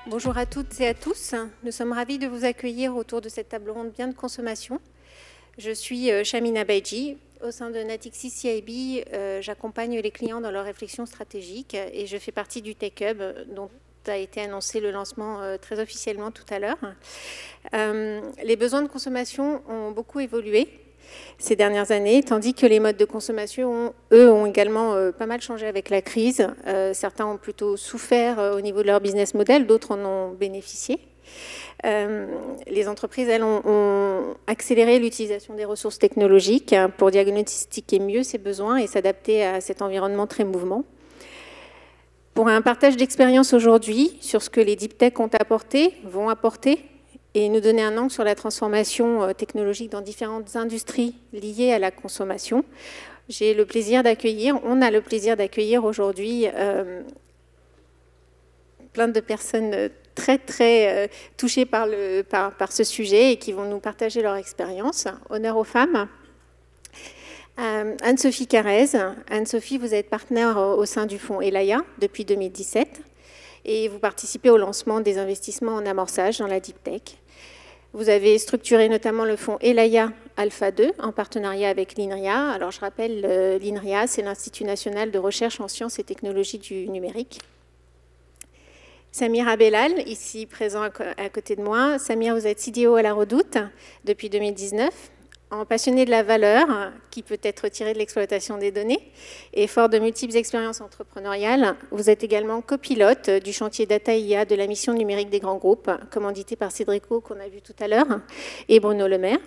Bonjour à toutes et à tous. Nous sommes ravis de vous accueillir autour de cette table ronde bien de consommation. Je suis Shamina Baidji. Au sein de Natixis CIB, j'accompagne les clients dans leur réflexion stratégique et je fais partie du Tech Hub dont a été annoncé le lancement très officiellement tout à l'heure. Les besoins de consommation ont beaucoup évolué ces dernières années, tandis que les modes de consommation, eux, ont également pas mal changé avec la crise. Certains ont plutôt souffert au niveau de leur business model, d'autres en ont bénéficié. Les entreprises, elles, ont accéléré l'utilisation des ressources technologiques pour diagnostiquer mieux ces besoins et s'adapter à cet environnement très mouvant. Pour un partage d'expérience aujourd'hui sur ce que les deep tech ont apporté, vont apporter, et nous donner un angle sur la transformation technologique dans différentes industries liées à la consommation. On a le plaisir d'accueillir aujourd'hui plein de personnes très touchées par ce sujet et qui vont nous partager leur expérience. Honneur aux femmes. Anne-Sophie Carrez. Anne-Sophie, vous êtes partenaire au sein du fonds Elaya depuis 2017 et vous participez au lancement des investissements en amorçage dans la Deep Tech. Vous avez structuré notamment le fonds Elaya Alpha 2 en partenariat avec l'INRIA. Alors je rappelle, l'INRIA, c'est l'Institut national de recherche en sciences et technologies du numérique. Samir Abellal, ici présent à côté de moi. Samir, vous êtes CDO à la Redoute depuis 2019. En passionné de la valeur qui peut être tirée de l'exploitation des données et fort de multiples expériences entrepreneuriales, vous êtes également copilote du chantier Data IA de la mission numérique des grands groupes, commandité par Cédrico qu'on a vu tout à l'heure, et Bruno Le Maire.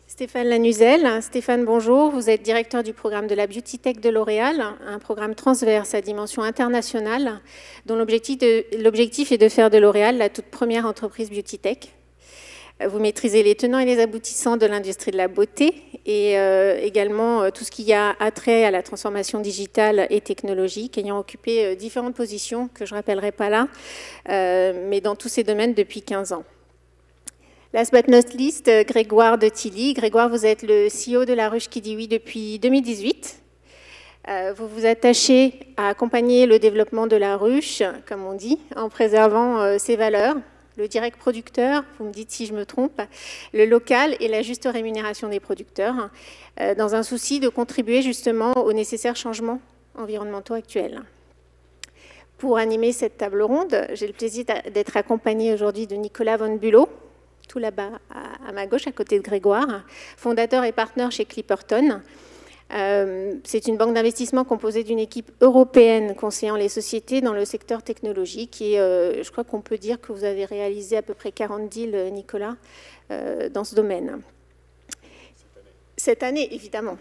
Stéphane Lanuzel. Stéphane, bonjour. Vous êtes directeur du programme de la Beauty Tech de L'Oréal, un programme transverse à dimension internationale dont l'objectif est de faire de L'Oréal la toute première entreprise Beauty Tech. Vous maîtrisez les tenants et les aboutissants de l'industrie de la beauté et également tout ce qui a attrait à la transformation digitale et technologique, ayant occupé différentes positions que je ne rappellerai pas là, mais dans tous ces domaines depuis 15 ans. Last but not least, Grégoire de Tilly. Grégoire, vous êtes le CEO de La Ruche qui dit oui depuis 2018. Vous vous attachez à accompagner le développement de La Ruche, comme on dit, en préservant ses valeurs, le direct producteur, vous me dites si je me trompe, le local et la juste rémunération des producteurs, dans un souci de contribuer justement aux nécessaires changements environnementaux actuels. Pour animer cette table ronde, j'ai le plaisir d'être accompagnée aujourd'hui de Nicolas Von Bülow, tout là-bas à ma gauche, à côté de Grégoire, fondateur et partenaire chez Clipperton. C'est une banque d'investissement composée d'une équipe européenne conseillant les sociétés dans le secteur technologique et je crois qu'on peut dire que vous avez réalisé à peu près 40 deals, Nicolas, dans ce domaine. Cette année, évidemment.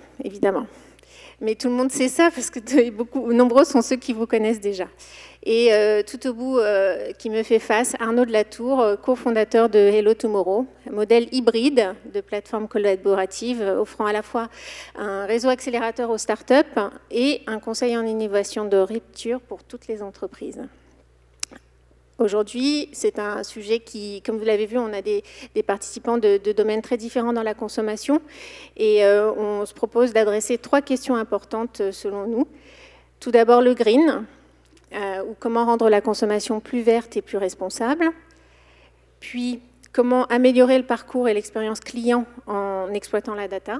Mais tout le monde sait ça parce que nombreux sont ceux qui vous connaissent déjà. Et tout au bout, qui me fait face, Arnaud de Latour, cofondateur de Hello Tomorrow, un modèle hybride de plateforme collaborative offrant à la fois un réseau accélérateur aux startups et un conseil en innovation de rupture pour toutes les entreprises. Aujourd'hui, c'est un sujet qui, comme vous l'avez vu, on a des participants de domaines très différents dans la consommation et on se propose d'adresser 3 questions importantes selon nous. Tout d'abord, le green, ou comment rendre la consommation plus verte et plus responsable. Puis, comment améliorer le parcours et l'expérience client en exploitant la data.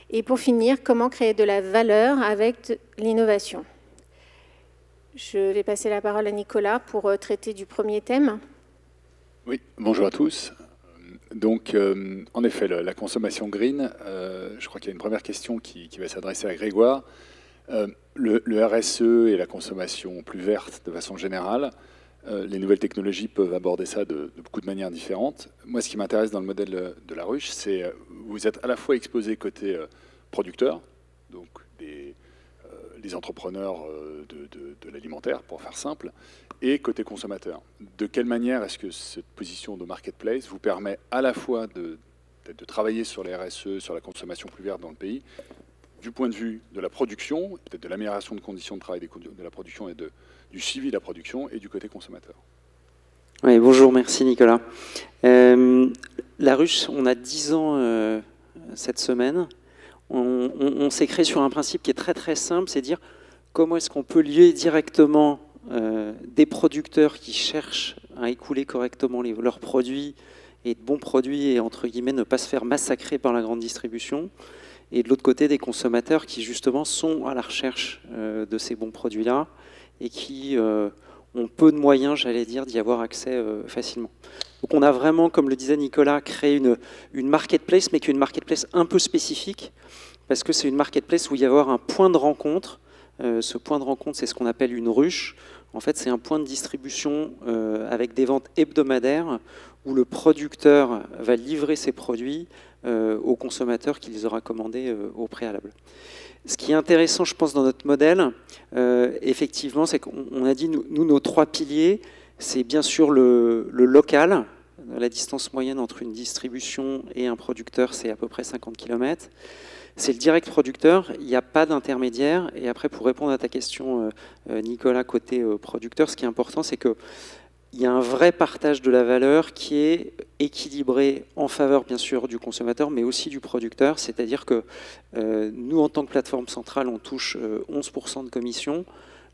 Et pour finir, comment créer de la valeur avec l'innovation. Je vais passer la parole à Nicolas pour traiter du premier thème. Oui, bonjour à tous. Donc, en effet, la consommation green, je crois qu'il y a une première question qui va s'adresser à Grégoire. Le RSE et la consommation plus verte de façon générale, les nouvelles technologies peuvent aborder ça de beaucoup de manières différentes. Moi, ce qui m'intéresse dans le modèle de La Ruche, c'est vous êtes à la fois exposé côté producteur, donc les entrepreneurs de l'alimentaire, pour faire simple, et côté consommateur. De quelle manière est-ce que cette position de marketplace vous permet à la fois de travailler sur les RSE, sur la consommation plus verte dans le pays, du point de vue de la production, peut-être de l'amélioration de conditions de travail de la production et du suivi de la production, et du côté consommateur. Oui, bonjour, merci Nicolas. La ruche, on a 10 ans cette semaine. On s'est créé sur un principe qui est très très simple, c'est dire comment est-ce qu'on peut lier directement des producteurs qui cherchent à écouler correctement leurs produits et de bons produits et entre guillemets ne pas se faire massacrer par la grande distribution, et de l'autre côté des consommateurs qui justement sont à la recherche de ces bons produits-là et qui ont peu de moyens, j'allais dire, d'y avoir accès facilement. Donc on a vraiment, comme le disait Nicolas, créé une marketplace, mais qui est une marketplace un peu spécifique, parce que c'est une marketplace où il va y avoir un point de rencontre. Ce point de rencontre, c'est ce qu'on appelle une ruche. En fait, c'est un point de distribution avec des ventes hebdomadaires où le producteur va livrer ses produits aux consommateurs qui les aura commandés au préalable. Ce qui est intéressant, je pense, dans notre modèle, effectivement, c'est qu'on a dit, nous, nos 3 piliers, c'est bien sûr le local. La distance moyenne entre une distribution et un producteur, c'est à peu près 50 km. C'est le direct producteur, il n'y a pas d'intermédiaire. Et après, pour répondre à ta question, Nicolas, côté producteur, ce qui est important, c'est qu'il y a un vrai partage de la valeur qui est équilibré en faveur, bien sûr, du consommateur, mais aussi du producteur. C'est-à-dire que nous, en tant que plateforme centrale, on touche 11% de commission.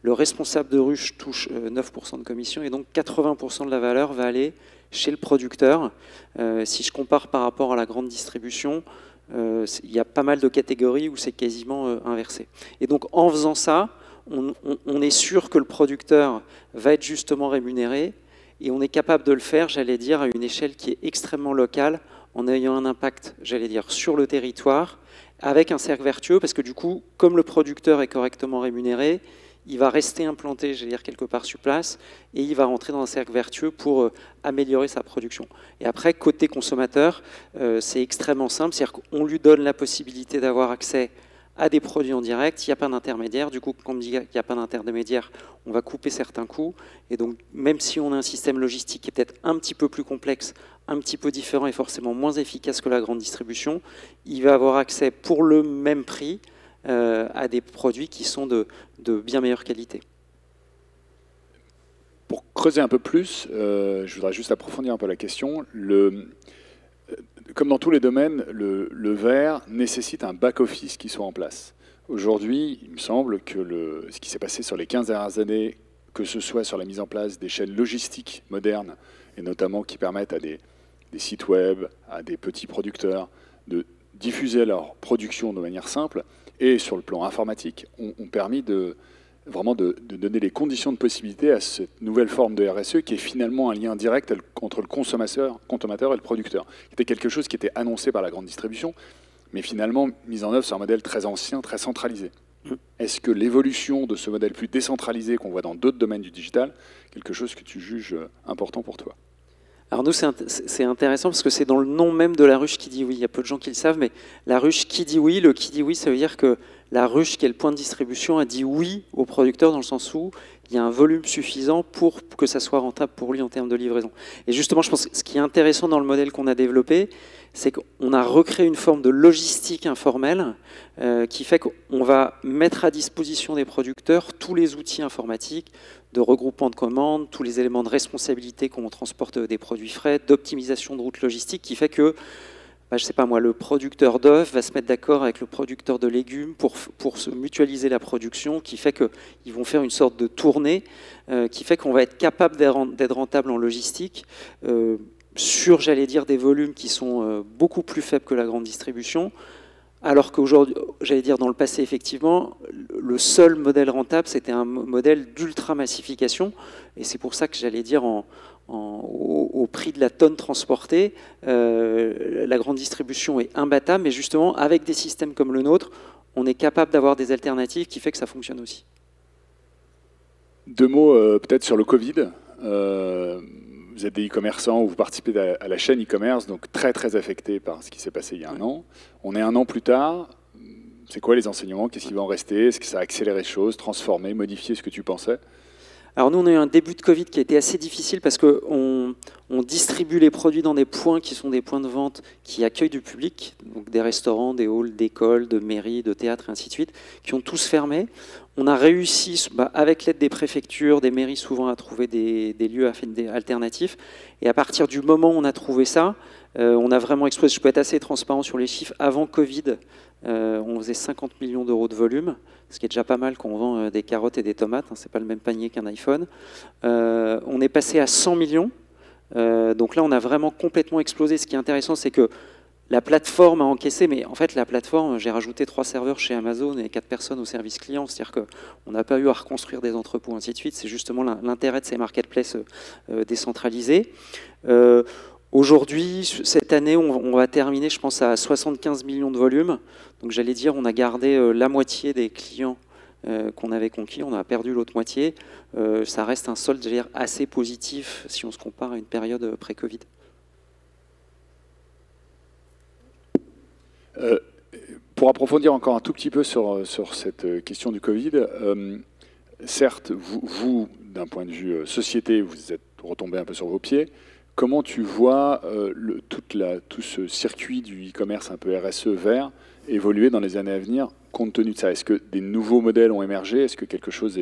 Le responsable de ruche touche 9% de commission. Et donc, 80% de la valeur va aller chez le producteur. Si je compare par rapport à la grande distribution, il y a pas mal de catégories où c'est quasiment inversé. Et donc, en faisant ça, on est sûr que le producteur va être justement rémunéré, et on est capable de le faire, j'allais dire, à une échelle qui est extrêmement locale, en ayant un impact, j'allais dire, sur le territoire, avec un cercle vertueux, parce que du coup, comme le producteur est correctement rémunéré, il va rester implanté, j'allais dire, quelque part sur place, et il va rentrer dans un cercle vertueux pour améliorer sa production. Et après, côté consommateur, c'est extrêmement simple, c'est-à-dire qu'on lui donne la possibilité d'avoir accès à des produits en direct, il n'y a pas d'intermédiaire. Du coup, quand on dit qu'il n'y a pas d'intermédiaire, on va couper certains coûts. Et donc, même si on a un système logistique qui est peut-être un petit peu plus complexe, un petit peu différent et forcément moins efficace que la grande distribution, il va avoir accès pour le même prix à des produits qui sont de bien meilleure qualité. Pour creuser un peu plus, je voudrais juste approfondir un peu la question. Comme dans tous les domaines, le vert nécessite un back-office qui soit en place. Aujourd'hui, il me semble que ce qui s'est passé sur les 15 dernières années, que ce soit sur la mise en place des chaînes logistiques modernes, et notamment qui permettent à des sites web, à des petits producteurs, de diffuser leur production de manière simple, et sur le plan informatique, ont permis vraiment de donner les conditions de possibilité à cette nouvelle forme de RSE qui est finalement un lien direct entre le consommateur et le producteur. C'était quelque chose qui était annoncé par la grande distribution, mais finalement mis en œuvre sur un modèle très ancien, très centralisé. Est-ce que l'évolution de ce modèle plus décentralisé qu'on voit dans d'autres domaines du digital, quelque chose que tu juges important pour toi ? Alors nous, c'est intéressant parce que c'est dans le nom même de la ruche qui dit oui. Il y a peu de gens qui le savent, mais la ruche qui dit oui, le qui dit oui, ça veut dire que la ruche, qui est le point de distribution, a dit oui au producteur dans le sens où il y a un volume suffisant pour que ça soit rentable pour lui en termes de livraison. Et justement, je pense que ce qui est intéressant dans le modèle qu'on a développé, c'est qu'on a recréé une forme de logistique informelle qui fait qu'on va mettre à disposition des producteurs tous les outils informatiques de regroupement de commandes, tous les éléments de responsabilité quand on transporte des produits frais, d'optimisation de routes logistiques, qui fait que, je ne sais pas moi, le producteur d'œufs va se mettre d'accord avec le producteur de légumes pour se mutualiser la production, qui fait qu'ils vont faire une sorte de tournée, qui fait qu'on va être capable d'être rentable en logistique, sur, j'allais dire, des volumes qui sont beaucoup plus faibles que la grande distribution, alors qu'aujourd'hui, j'allais dire dans le passé, effectivement, le seul modèle rentable, c'était un modèle d'ultra-massification, et c'est pour ça que j'allais dire au prix de la tonne transportée, la grande distribution est imbattable, mais justement, avec des systèmes comme le nôtre, on est capable d'avoir des alternatives qui fait que ça fonctionne aussi. 2 mots peut-être sur le Covid. Vous êtes des e-commerçants ou vous participez à la chaîne e-commerce, donc très très affecté par ce qui s'est passé il y a un an. On est 1 an plus tard. C'est quoi les enseignements? Qu'est-ce qui va en rester? Est-ce que ça a accéléré les choses, transformé, modifié ce que tu pensais? Alors nous, on a eu un début de Covid qui a été assez difficile parce qu'on distribue les produits dans des points qui sont des points de vente qui accueillent du public, donc des restaurants, des halls, d'écoles, de mairies, de théâtres, et ainsi de suite, qui ont tous fermé. On a réussi, avec l'aide des préfectures, des mairies souvent, à trouver des lieux alternatifs. Et à partir du moment où on a trouvé ça, on a vraiment explosé. Je peux être assez transparent sur les chiffres. Avant Covid, on faisait 50 millions d'euros de volume, ce qui est déjà pas mal quand on vend des carottes et des tomates. Hein, c'est pas le même panier qu'un iPhone. On est passé à 100 millions. Donc là, on a vraiment complètement explosé. Ce qui est intéressant, c'est que la plateforme a encaissé, mais en fait, la plateforme, j'ai rajouté 3 serveurs chez Amazon et 4 personnes au service client. C'est-à-dire qu'on n'a pas eu à reconstruire des entrepôts, ainsi de suite. C'est justement l'intérêt de ces marketplaces décentralisés. Aujourd'hui, cette année, on va terminer, je pense, à 75 millions de volume. Donc j'allais dire, on a gardé la moitié des clients qu'on avait conquis, on a perdu l'autre moitié. Ça reste un solde, j'allais dire, assez positif si on se compare à une période pré-Covid. Pour approfondir encore un tout petit peu sur cette question du Covid, certes, vous d'un point de vue société, vous êtes retombé un peu sur vos pieds. Comment tu vois tout ce circuit du e-commerce un peu RSE vert évoluer dans les années à venir, compte tenu de ça? Est-ce que des nouveaux modèles ont émergé? Est-ce que quelque chose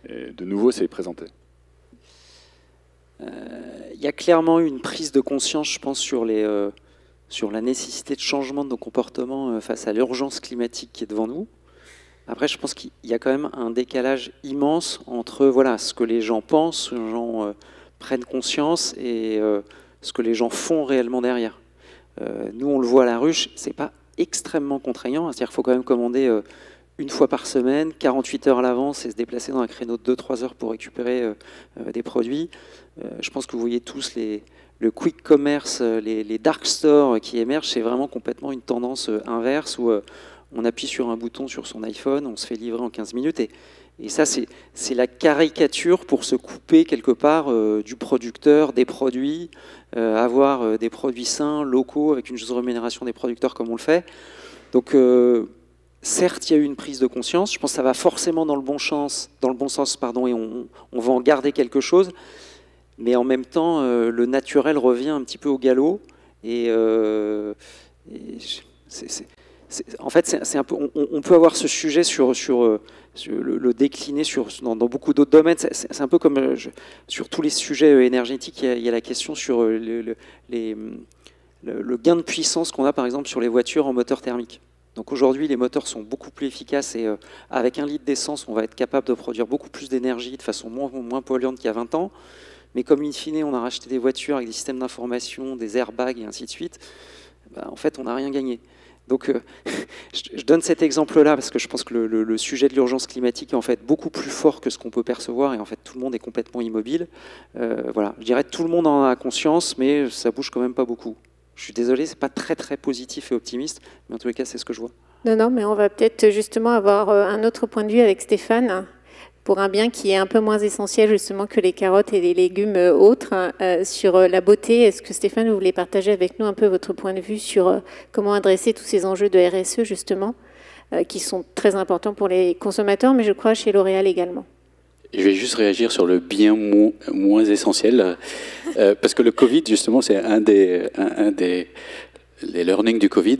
de nouveau s'est présenté? Il y a clairement eu une prise de conscience, je pense, sur la nécessité de changement de nos comportements face à l'urgence climatique qui est devant nous. Après, je pense qu'il y a quand même un décalage immense entre ce que les gens pensent, ce que les gens prennent conscience et ce que les gens font réellement derrière. Nous, on le voit à la ruche, c'est pas extrêmement contraignant, c'est-à-dire qu'il faut quand même commander une fois par semaine, 48 heures à l'avance et se déplacer dans un créneau de 2-3 heures pour récupérer des produits. Je pense que vous voyez tous le quick commerce, les dark stores qui émergent, c'est vraiment complètement une tendance inverse où on appuie sur un bouton sur son iPhone, on se fait livrer en 15 minutes et ça, c'est la caricature pour se couper quelque part du producteur, des produits, avoir des produits sains, locaux, avec une juste rémunération des producteurs comme on le fait. Donc, certes, il y a eu une prise de conscience. Je pense que ça va forcément dans le bon sens, et on va en garder quelque chose. Mais en même temps, le naturel revient un petit peu au galop. En fait, c'est un peu, on peut avoir ce sujet sur le décliner dans beaucoup d'autres domaines. C'est un peu comme sur tous les sujets énergétiques, il y a la question sur le gain de puissance qu'on a par exemple sur les voitures en moteur thermique. Donc aujourd'hui, les moteurs sont beaucoup plus efficaces et avec 1 litre d'essence, on va être capable de produire beaucoup plus d'énergie de façon moins polluante qu'il y a 20 ans. Mais comme in fine, on a racheté des voitures avec des systèmes d'information, des airbags et ainsi de suite, en fait, on n'a rien gagné. Donc, je donne cet exemple-là parce que je pense que le sujet de l'urgence climatique est en fait beaucoup plus fort que ce qu'on peut percevoir et en fait, tout le monde est complètement immobile. Voilà, je dirais que tout le monde en a conscience, mais ça bouge quand même pas beaucoup. Je suis désolé, c'est pas très très positif et optimiste, mais en tous les cas, c'est ce que je vois. Non, mais on va peut-être justement avoir un autre point de vue avec Stéphane pour un bien qui est un peu moins essentiel justement que les carottes et les légumes autres, sur la beauté. Est-ce que Stéphane, vous voulez partager avec nous un peu votre point de vue sur comment adresser tous ces enjeux de RSE justement, qui sont très importants pour les consommateurs, mais je crois chez L'Oréal également? Je vais juste réagir sur le bien moins essentiel, parce que le Covid, justement, c'est un des les learnings du Covid,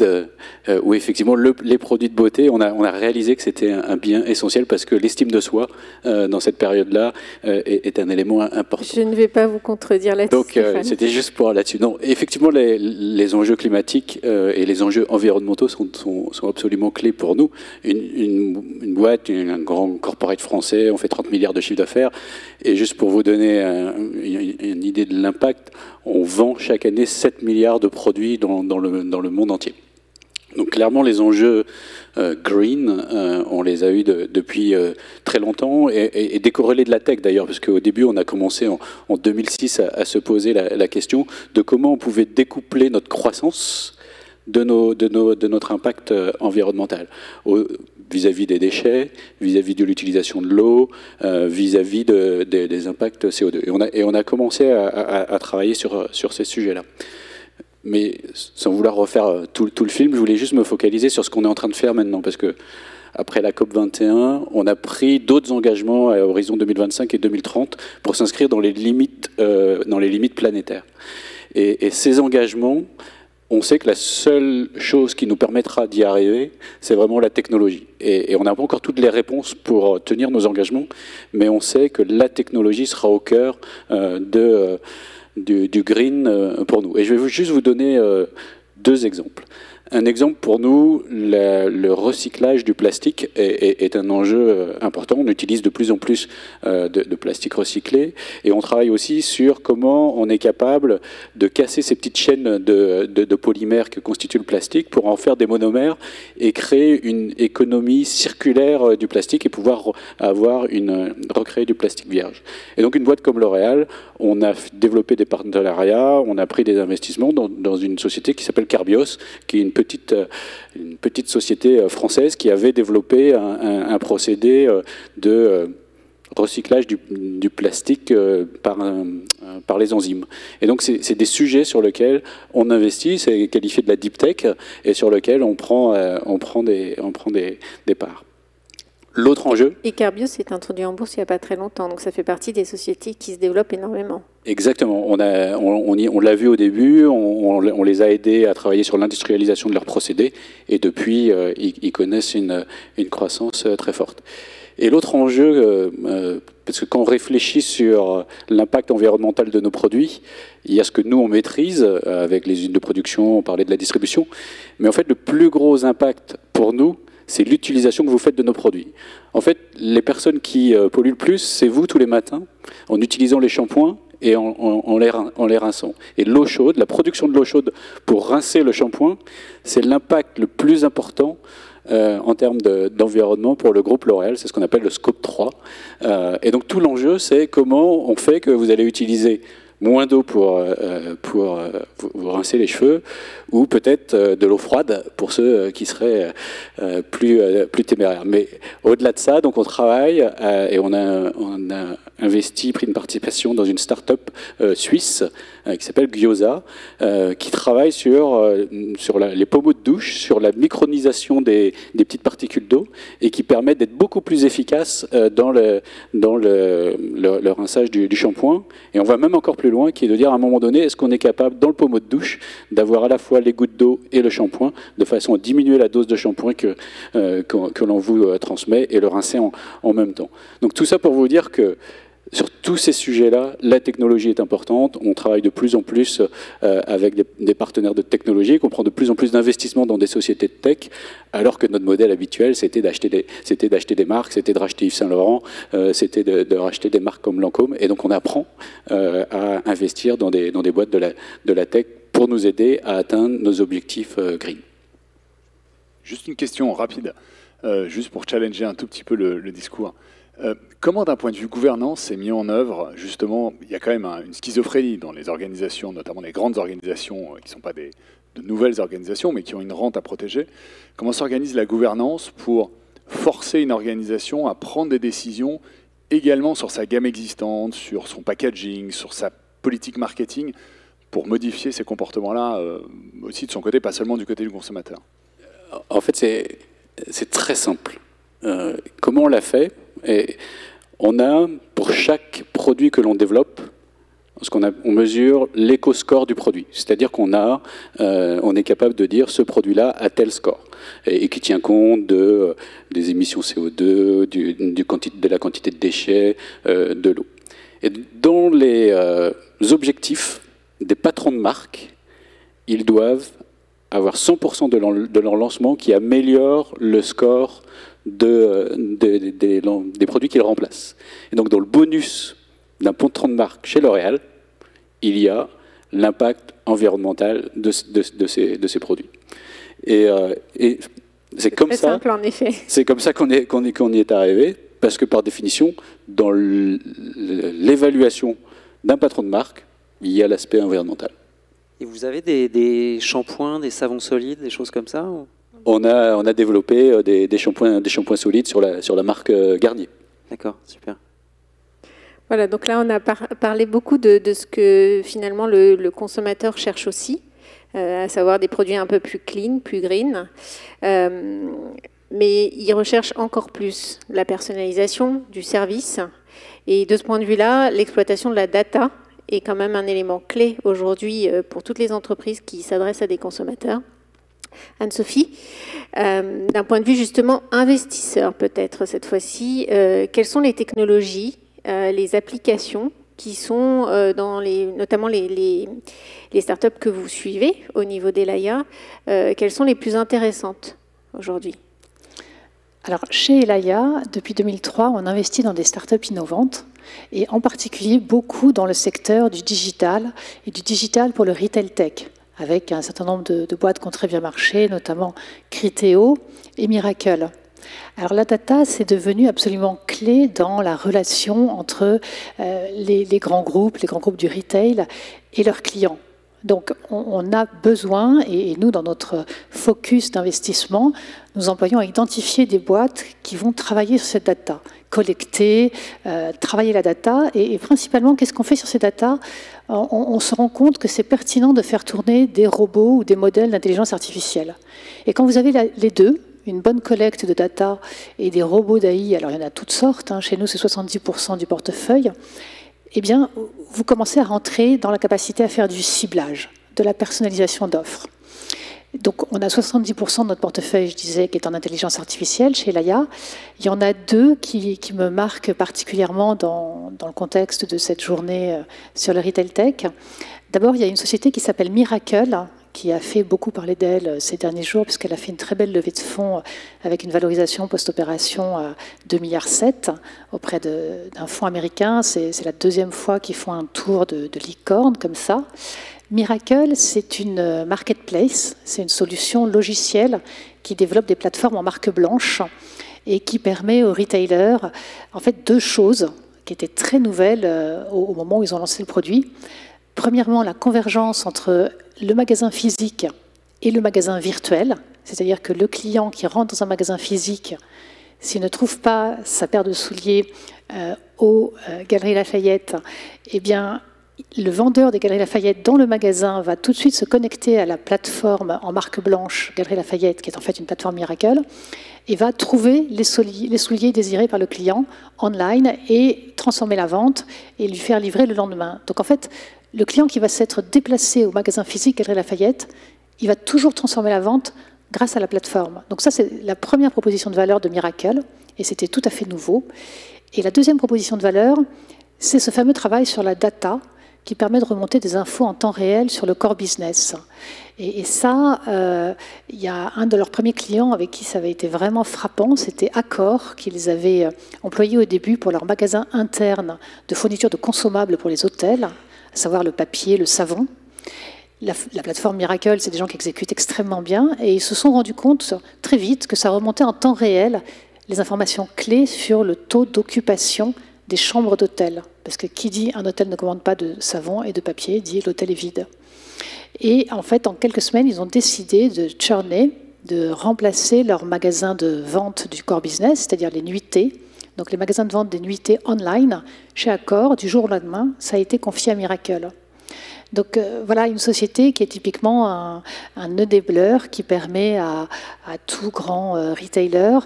où effectivement les produits de beauté, on a réalisé que c'était un bien essentiel parce que l'estime de soi dans cette période-là est un élément important. Je ne vais pas vous contredire là-dessus. Donc c'était juste pour là-dessus. Non, effectivement, les enjeux climatiques et les enjeux environnementaux sont absolument clés pour nous. Une boîte, un grand corporate français, on fait 30 milliards de chiffre d'affaires, et juste pour vous donner une idée de l'impact, on vend chaque année 7 milliards de produits dans le monde entier. Donc clairement, les enjeux green, on les a eus depuis très longtemps, et décorrélés de la tech d'ailleurs, parce qu'au début, on a commencé en 2006 à se poser la question de comment on pouvait découpler notre croissance de notre impact environnemental, vis-à-vis des déchets, vis-à-vis de l'utilisation de l'eau, vis-à-vis des impacts CO2. Et on a commencé à travailler sur ces sujets-là. Mais sans vouloir refaire tout le film, je voulais juste me focaliser sur ce qu'on est en train de faire maintenant, parce que après la COP21, on a pris d'autres engagements à horizon 2025 et 2030 pour s'inscrire dans les limites planétaires. Et ces engagements, on sait que la seule chose qui nous permettra d'y arriver, c'est vraiment la technologie. Et on n'a pas encore toutes les réponses pour tenir nos engagements, mais on sait que la technologie sera au cœur du green pour nous. Et je vais juste vous donner 2 exemples. Un exemple pour nous, le recyclage du plastique est un enjeu important. On utilise de plus en plus de plastique recyclé et on travaille aussi sur comment on est capable de casser ces petites chaînes de polymères que constitue le plastique pour en faire des monomères et créer une économie circulaire du plastique et pouvoir recréer du plastique vierge. Et donc une boîte comme L'Oréal, on a développé des partenariats, on a pris des investissements dans une société qui s'appelle Carbios, qui est une petite société française qui avait développé un procédé de recyclage du plastique par les enzymes. Et donc c'est des sujets sur lesquels on investit, c'est qualifié de la deep tech, et sur lesquels on prend des parts. L'autre enjeu... Et Carbios s'est introduit en bourse il n'y a pas très longtemps, donc ça fait partie des sociétés qui se développent énormément. Exactement. On l'a vu au début, on les a aidés à travailler sur l'industrialisation de leurs procédés, et depuis, ils connaissent une croissance très forte. Et l'autre enjeu, parce que quand on réfléchit sur l'impact environnemental de nos produits, il y a ce que nous, on maîtrise, avec les usines de production, on parlait de la distribution, mais en fait, le plus gros impact pour nous, c'est l'utilisation que vous faites de nos produits. En fait, les personnes qui polluent le plus, c'est vous tous les matins, en utilisant les shampoings et en les rinçant. Et l'eau chaude, la production de l'eau chaude pour rincer le shampoing, c'est l'impact le plus important en termes d'environnement pour le groupe L'Oréal, c'est ce qu'on appelle le scope 3. Et donc tout l'enjeu, c'est comment on fait que vous allez utiliser moins d'eau pour vous rincer les cheveux, ou peut-être de l'eau froide pour ceux qui seraient plus téméraires. Mais au-delà de ça, donc on travaille et on a investi, pris une participation dans une start-up suisse qui s'appelle Gyoza, qui travaille sur les pommeaux de douche, sur la micronisation des petites particules d'eau, et qui permet d'être beaucoup plus efficace dans le rinçage du shampoing. Et on va même encore plus loin, qui est de dire à un moment donné, est-ce qu'on est capable, dans le pommeau de douche, d'avoir à la fois les gouttes d'eau et le shampoing, de façon à diminuer la dose de shampoing que l'on vous transmet, et le rincer en même temps. Donc tout ça pour vous dire que sur tous ces sujets-là, la technologie est importante. On travaille de plus en plus avec des partenaires de technologie, qu'on prend de plus en plus d'investissements dans des sociétés de tech, alors que notre modèle habituel, c'était d'acheter des marques, c'était de racheter Yves Saint Laurent, c'était de racheter des marques comme Lancôme. Et donc on apprend à investir dans des boîtes de la tech pour nous aider à atteindre nos objectifs green. Juste une question rapide, juste pour challenger un tout petit peu le discours. Comment, d'un point de vue gouvernance, c'est mis en œuvre, justement, il y a quand même une schizophrénie dans les organisations, notamment les grandes organisations qui ne sont pas de nouvelles organisations, mais qui ont une rente à protéger. Comment s'organise la gouvernance pour forcer une organisation à prendre des décisions également sur sa gamme existante, sur son packaging, sur sa politique marketing, pour modifier ces comportements-là aussi de son côté, pas seulement du côté du consommateur? En fait, c'est très simple. Comment on l'a fait? Et on a, pour chaque produit que l'on développe, on mesure l'éco-score du produit. C'est-à-dire qu'on est capable de dire ce produit-là a tel score, et qui tient compte des émissions CO2, de la quantité de déchets, de l'eau. Et dans les objectifs des patrons de marque, ils doivent avoir 100% de leur lancement qui améliore le score des produits qu'ils remplacent. Et donc dans le bonus d'un patron de marque chez L'Oréal, il y a l'impact environnemental de ces produits. Et c'est comme ça. Simple, en effet. C'est comme ça qu'on y est arrivé, parce que par définition, dans l'évaluation d'un patron de marque, il y a l'aspect environnemental. Et vous avez des shampoings, des savons solides, des choses comme ça ou... On a développé des shampoings solides sur la marque Garnier. D'accord, super. Voilà, donc là on a parlé beaucoup de ce que finalement le consommateur cherche aussi, à savoir des produits un peu plus clean, plus green. mais ils recherchent encore plus la personnalisation du service. Et de ce point de vue-là, l'exploitation de la data est quand même un élément clé aujourd'hui pour toutes les entreprises qui s'adressent à des consommateurs. Anne-Sophie, d'un point de vue justement investisseur peut-être cette fois-ci, quelles sont les technologies, les applications qui sont notamment les startups que vous suivez au niveau d'Elaya, quelles sont les plus intéressantes aujourd'hui? Alors, chez Elaya, depuis 2003, on investit dans des startups innovantes et en particulier beaucoup dans le secteur du digital et du digital pour le retail tech, avec un certain nombre de boîtes qui ont très bien marché, notamment Criteo et Miracle. Alors la data, c'est devenu absolument clé dans la relation entre les grands groupes du retail et leurs clients. Donc on a besoin, et nous dans notre focus d'investissement, nous employons à identifier des boîtes qui vont travailler sur cette data, collecter, travailler la data, et principalement qu'est-ce qu'on fait sur ces data? On se rend compte que c'est pertinent de faire tourner des robots ou des modèles d'intelligence artificielle. Et quand vous avez les deux, une bonne collecte de data et des robots d'AI, alors il y en a toutes sortes, hein, chez nous c'est 70% du portefeuille, eh bien, vous commencez à rentrer dans la capacité à faire du ciblage, de la personnalisation d'offres. Donc, on a 70% de notre portefeuille, je disais, qui est en intelligence artificielle chez Elaya. Il y en a deux qui me marquent particulièrement dans le contexte de cette journée sur le retail tech. D'abord, il y a une société qui s'appelle Miracle, qui a fait beaucoup parler d'elle ces derniers jours, puisqu'elle a fait une très belle levée de fonds avec une valorisation post-opération à 2,7 milliards auprès d'un fonds américain. C'est la deuxième fois qu'ils font un tour de licorne comme ça. Miracle, c'est une marketplace, c'est une solution logicielle qui développe des plateformes en marque blanche et qui permet aux retailers, en fait, deux choses qui étaient très nouvelles au moment où ils ont lancé le produit. Premièrement, la convergence entre le magasin physique et le magasin virtuel, c'est-à-dire que le client qui rentre dans un magasin physique, s'il ne trouve pas sa paire de souliers aux Galeries Lafayette, eh bien, le vendeur des Galeries Lafayette dans le magasin va tout de suite se connecter à la plateforme en marque blanche Galeries Lafayette, qui est en fait une plateforme Miracle, et va trouver les souliers désirés par le client online et transformer la vente et lui faire livrer le lendemain. Donc en fait, le client qui va s'être déplacé au magasin physique Galeries Lafayette, il va toujours transformer la vente grâce à la plateforme. Donc ça, c'est la première proposition de valeur de Miracle, et c'était tout à fait nouveau. Et la deuxième proposition de valeur, c'est ce fameux travail sur la data qui permet de remonter des infos en temps réel sur le core business. Et ça, il y a un de leurs premiers clients avec qui ça avait été vraiment frappant, c'était Accor, qu'ils avaient employé au début pour leur magasin interne de fourniture de consommables pour les hôtels, à savoir le papier, le savon. La plateforme Miracle, c'est des gens qui exécutent extrêmement bien, et ils se sont rendus compte très vite que ça remontait en temps réel les informations clés sur le taux d'occupation des chambres d'hôtel. Parce que qui dit un hôtel ne commande pas de savon et de papier, dit l'hôtel est vide. Et en fait, en quelques semaines, ils ont décidé de churner, de remplacer leur magasin de vente du core business, c'est-à-dire les nuitées. Donc les magasins de vente des nuitées online, chez Accor, du jour au lendemain, ça a été confié à Miracle. Donc voilà une société qui est typiquement un enabler qui permet à tout grand retailer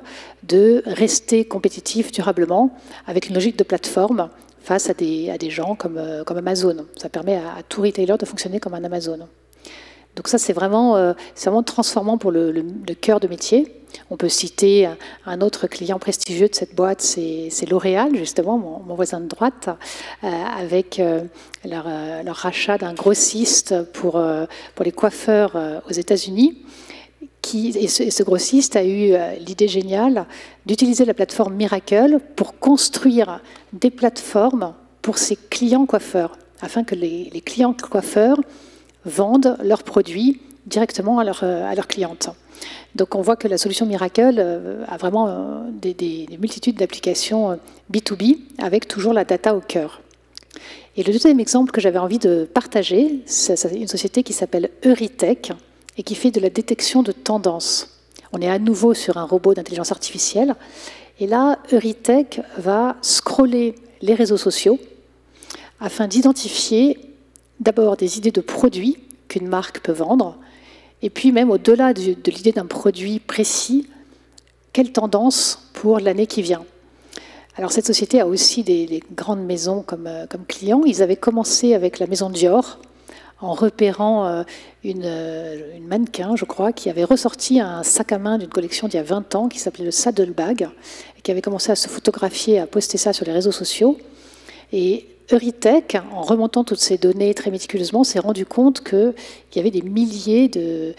de rester compétitif durablement avec une logique de plateforme face à des gens comme Amazon. Ça permet à tout retailer de fonctionner comme un Amazon. Donc ça, c'est vraiment transformant pour le cœur de métier. On peut citer un autre client prestigieux de cette boîte, c'est L'Oréal, justement, mon voisin de droite, avec leur rachat d'un grossiste pour les coiffeurs aux États-Unis. Et ce grossiste a eu l'idée géniale d'utiliser la plateforme Miracle pour construire des plateformes pour ses clients coiffeurs, afin que les clients coiffeurs vendent leurs produits directement à leurs clientes. Donc on voit que la solution Miracle a vraiment des multitudes d'applications B2B avec toujours la data au cœur. Et le deuxième exemple que j'avais envie de partager, c'est une société qui s'appelle Euritech et qui fait de la détection de tendances. On est à nouveau sur un robot d'intelligence artificielle. Et là, Euritech va scroller les réseaux sociaux afin d'identifier d'abord des idées de produits qu'une marque peut vendre, et puis même au-delà de l'idée d'un produit précis, quelle tendance pour l'année qui vient. Alors cette société a aussi des grandes maisons comme clients. Ils avaient commencé avec la maison Dior, en repérant une mannequin, je crois, qui avait ressorti un sac à main d'une collection d'il y a 20 ans, qui s'appelait le Saddlebag, et qui avait commencé à se photographier, à poster ça sur les réseaux sociaux. Et Eurytech, en remontant toutes ces données très méticuleusement, s'est rendu compte qu'il y avait des milliers de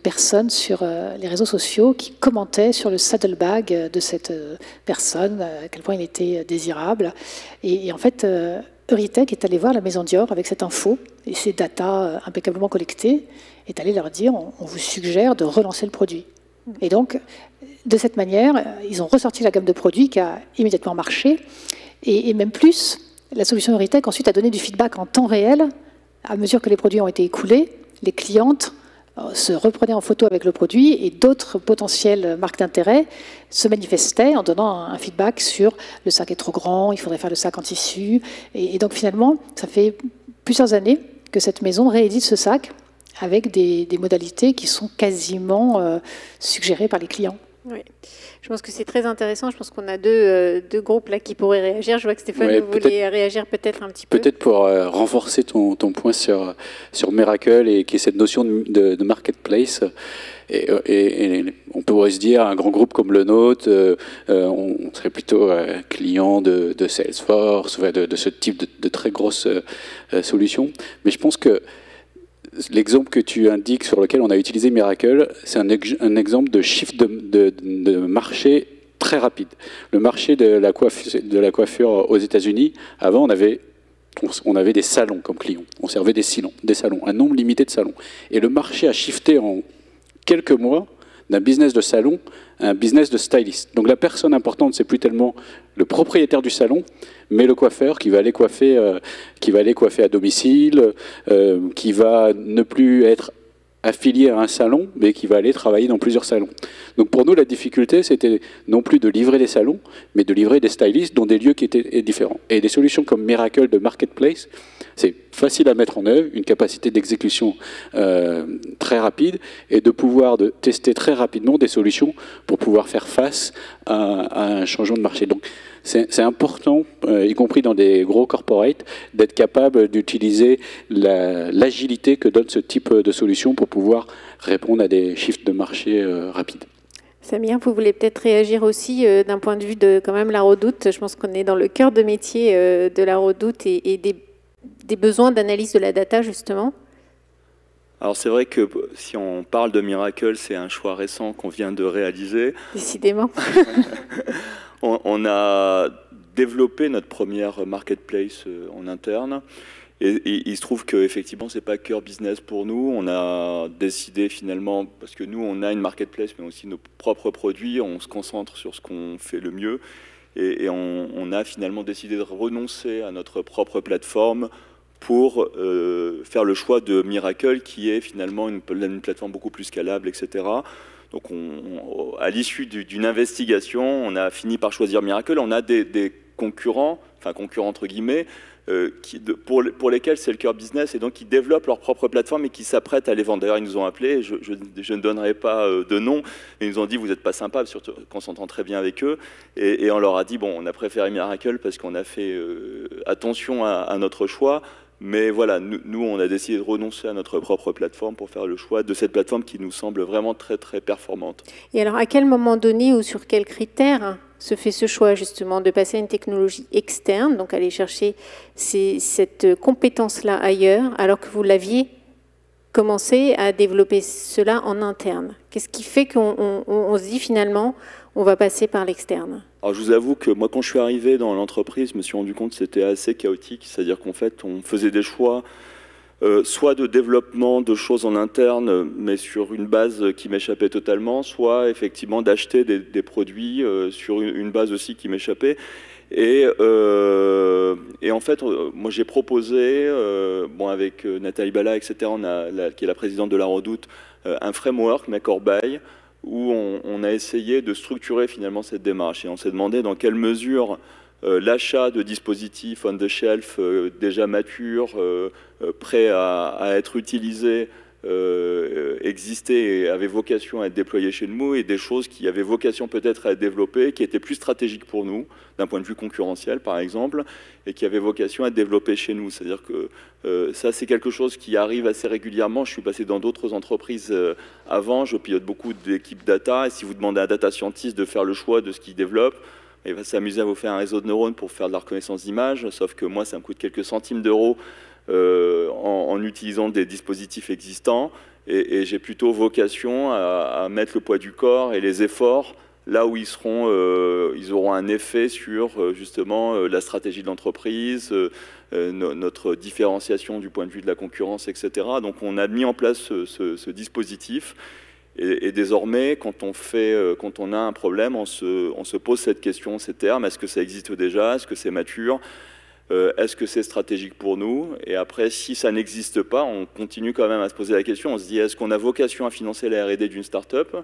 personnes sur les réseaux sociaux qui commentaient sur le saddlebag de cette personne, à quel point il était désirable. Et en fait, Eurytech est allé voir la maison Dior avec cette info et ces datas impeccablement collectées, est allé leur dire on vous suggère de relancer le produit. Et donc, de cette manière, ils ont ressorti la gamme de produits qui a immédiatement marché, et même plus. La solution Eurytech ensuite a donné du feedback en temps réel. À mesure que les produits ont été écoulés, les clientes se reprenaient en photo avec le produit et d'autres potentielles marques d'intérêt se manifestaient en donnant un feedback sur le sac est trop grand, il faudrait faire le sac en tissu. Et donc finalement, ça fait plusieurs années que cette maison réédite ce sac avec des modalités qui sont quasiment suggérées par les clients. Oui. Je pense que c'est très intéressant. Je pense qu'on a deux groupes là qui pourraient réagir. Je vois que Stéphane voulait réagir peut-être un petit peu. Peut-être pour renforcer ton point sur Miracle et qui est cette notion de marketplace. Et on pourrait se dire, un grand groupe comme le nôtre, on serait plutôt client de Salesforce, de ce type de très grosses solutions. Mais je pense que l'exemple que tu indiques sur lequel on a utilisé Miracle, c'est un exemple de shift de marché très rapide. Le marché de la coiffure aux États-Unis, avant, on avait des salons comme clients. On servait des salons, un nombre limité de salons. Et le marché a shifté en quelques mois d'un business de salon à un business de styliste. Donc la personne importante, c'est plus tellement le propriétaire du salon, mais le coiffeur qui va aller coiffer à domicile, qui va ne plus être affilié à un salon, mais qui va aller travailler dans plusieurs salons. Donc pour nous, la difficulté, c'était non plus de livrer des salons, mais de livrer des stylistes dans des lieux qui étaient différents. Et des solutions comme Miracle de Marketplace, c'est facile à mettre en œuvre, une capacité d'exécution très rapide, et de pouvoir tester très rapidement des solutions pour pouvoir faire face à un changement de marché. Donc c'est important, y compris dans des gros corporates, d'être capable d'utiliser l'agilité que donne ce type de solution pour pouvoir répondre à des shifts de marché rapides. Samir, vous voulez peut-être réagir aussi d'un point de vue de quand même la Redoute. Je pense qu'on est dans le cœur de métier de la Redoute et des besoins d'analyse de la data, justement. Alors c'est vrai que si on parle de Miracle, c'est un choix récent qu'on vient de réaliser. Décidément. On a développé notre première marketplace en interne. Et il se trouve qu'effectivement, ce n'est pas cœur business pour nous. On a décidé finalement, parce que nous, on a une marketplace, mais aussi nos propres produits, on se concentre sur ce qu'on fait le mieux. Et on a finalement décidé de renoncer à notre propre plateforme pour faire le choix de Miracle, qui est finalement une plateforme beaucoup plus scalable, etc. Donc à l'issue d'une investigation, on a fini par choisir Miracle. On a des concurrents, enfin concurrents entre guillemets, pour lesquels c'est le cœur business et donc qui développent leur propre plateforme et qui s'apprêtent à les vendre. D'ailleurs, ils nous ont appelés, je ne donnerai pas de nom, mais ils nous ont dit vous n'êtes pas sympa, surtout qu'on s'entend très bien avec eux. Et on leur a dit bon, on a préféré Miracle parce qu'on a fait attention à notre choix. Mais voilà, nous, on a décidé de renoncer à notre propre plateforme pour faire le choix de cette plateforme qui nous semble vraiment très, très performante. Et alors, à quel moment donné ou sur quels critères se fait ce choix, justement, de passer à une technologie externe, donc aller chercher cette compétence-là ailleurs, alors que vous l'aviez commencé à développer cela en interne? Qu'est-ce qui fait qu'on se dit, finalement, on va passer par l'externe? Alors je vous avoue que moi, quand je suis arrivé dans l'entreprise, je me suis rendu compte que c'était assez chaotique. C'est-à-dire qu'en fait, on faisait des choix, soit de développement de choses en interne, mais sur une base qui m'échappait totalement, soit effectivement d'acheter des produits sur une base aussi qui m'échappait. Et en fait, moi j'ai proposé, avec Nathalie Bala, etc., qui est la présidente de la Redoute, un framework, Make or Buy, où on a essayé de structurer finalement cette démarche. Et on s'est demandé dans quelle mesure l'achat de dispositifs on the shelf déjà matures, prêts à être utilisés, existaient et avaient vocation à être déployées chez nous, et des choses qui avaient vocation peut-être à être développées, qui étaient plus stratégiques pour nous, d'un point de vue concurrentiel par exemple, et qui avaient vocation à être développées chez nous. C'est-à-dire que ça, c'est quelque chose qui arrive assez régulièrement. Je suis passé dans d'autres entreprises avant, je pilote beaucoup d'équipes data, et si vous demandez à un data scientist de faire le choix de ce qu'il développe, il va s'amuser à vous faire un réseau de neurones pour faire de la reconnaissance d'image, sauf que moi, ça me coûte quelques centimes d'euros en utilisant des dispositifs existants, et j'ai plutôt vocation à mettre le poids du corps et les efforts là où ils auront un effet sur justement la stratégie de l'entreprise, notre différenciation du point de vue de la concurrence, etc. Donc on a mis en place ce dispositif. Et désormais, quand on a un problème, on se pose cette question, ces termes. Est-ce que ça existe déjà? Est-ce que c'est mature? Est-ce que c'est stratégique pour nous? Et après, si ça n'existe pas, on continue quand même à se poser la question. On se dit, est-ce qu'on a vocation à financer la R&D d'une start-up?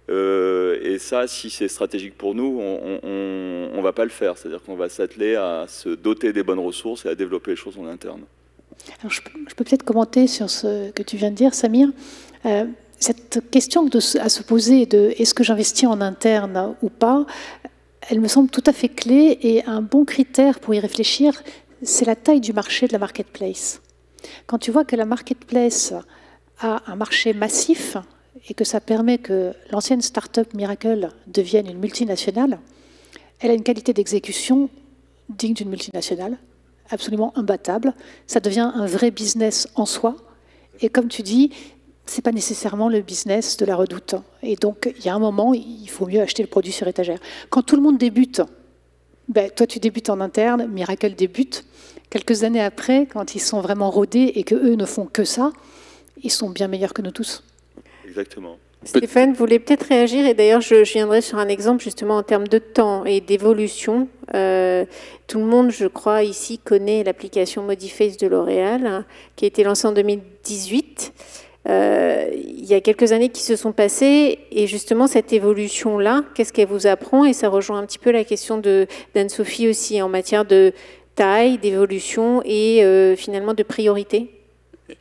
Et ça, si c'est stratégique pour nous, on ne va pas le faire. C'est-à-dire qu'on va s'atteler à se doter des bonnes ressources et à développer les choses en interne. Alors, je peux peut-être commenter sur ce que tu viens de dire, Samir. Cette question à se poser de est-ce que j'investis en interne ou pas, elle me semble tout à fait clé, et un bon critère pour y réfléchir, c'est la taille du marché de la marketplace. Quand tu vois que la marketplace a un marché massif et que ça permet que l'ancienne start-up Miracle devienne une multinationale, elle a une qualité d'exécution digne d'une multinationale, absolument imbattable. Ça devient un vrai business en soi. Et comme tu dis, ce n'est pas nécessairement le business de la Redoute. Et donc, il y a un moment, il faut mieux acheter le produit sur étagère. Quand tout le monde débute, ben, toi, tu débutes en interne, Miracle débute. Quelques années après, quand ils sont vraiment rodés et qu'eux ne font que ça, ils sont bien meilleurs que nous tous. Exactement. Stéphane voulait peut-être réagir, et d'ailleurs je viendrai sur un exemple justement en termes de temps et d'évolution. Tout le monde, je crois, ici connaît l'application Modiface de L'Oréal, qui a été lancée en 2018. Il y a quelques années qui se sont passées, et justement cette évolution-là, qu'est-ce qu'elle vous apprend? Et ça rejoint un petit peu la question d'Anne-Sophie aussi, en matière de taille, d'évolution et finalement de priorité.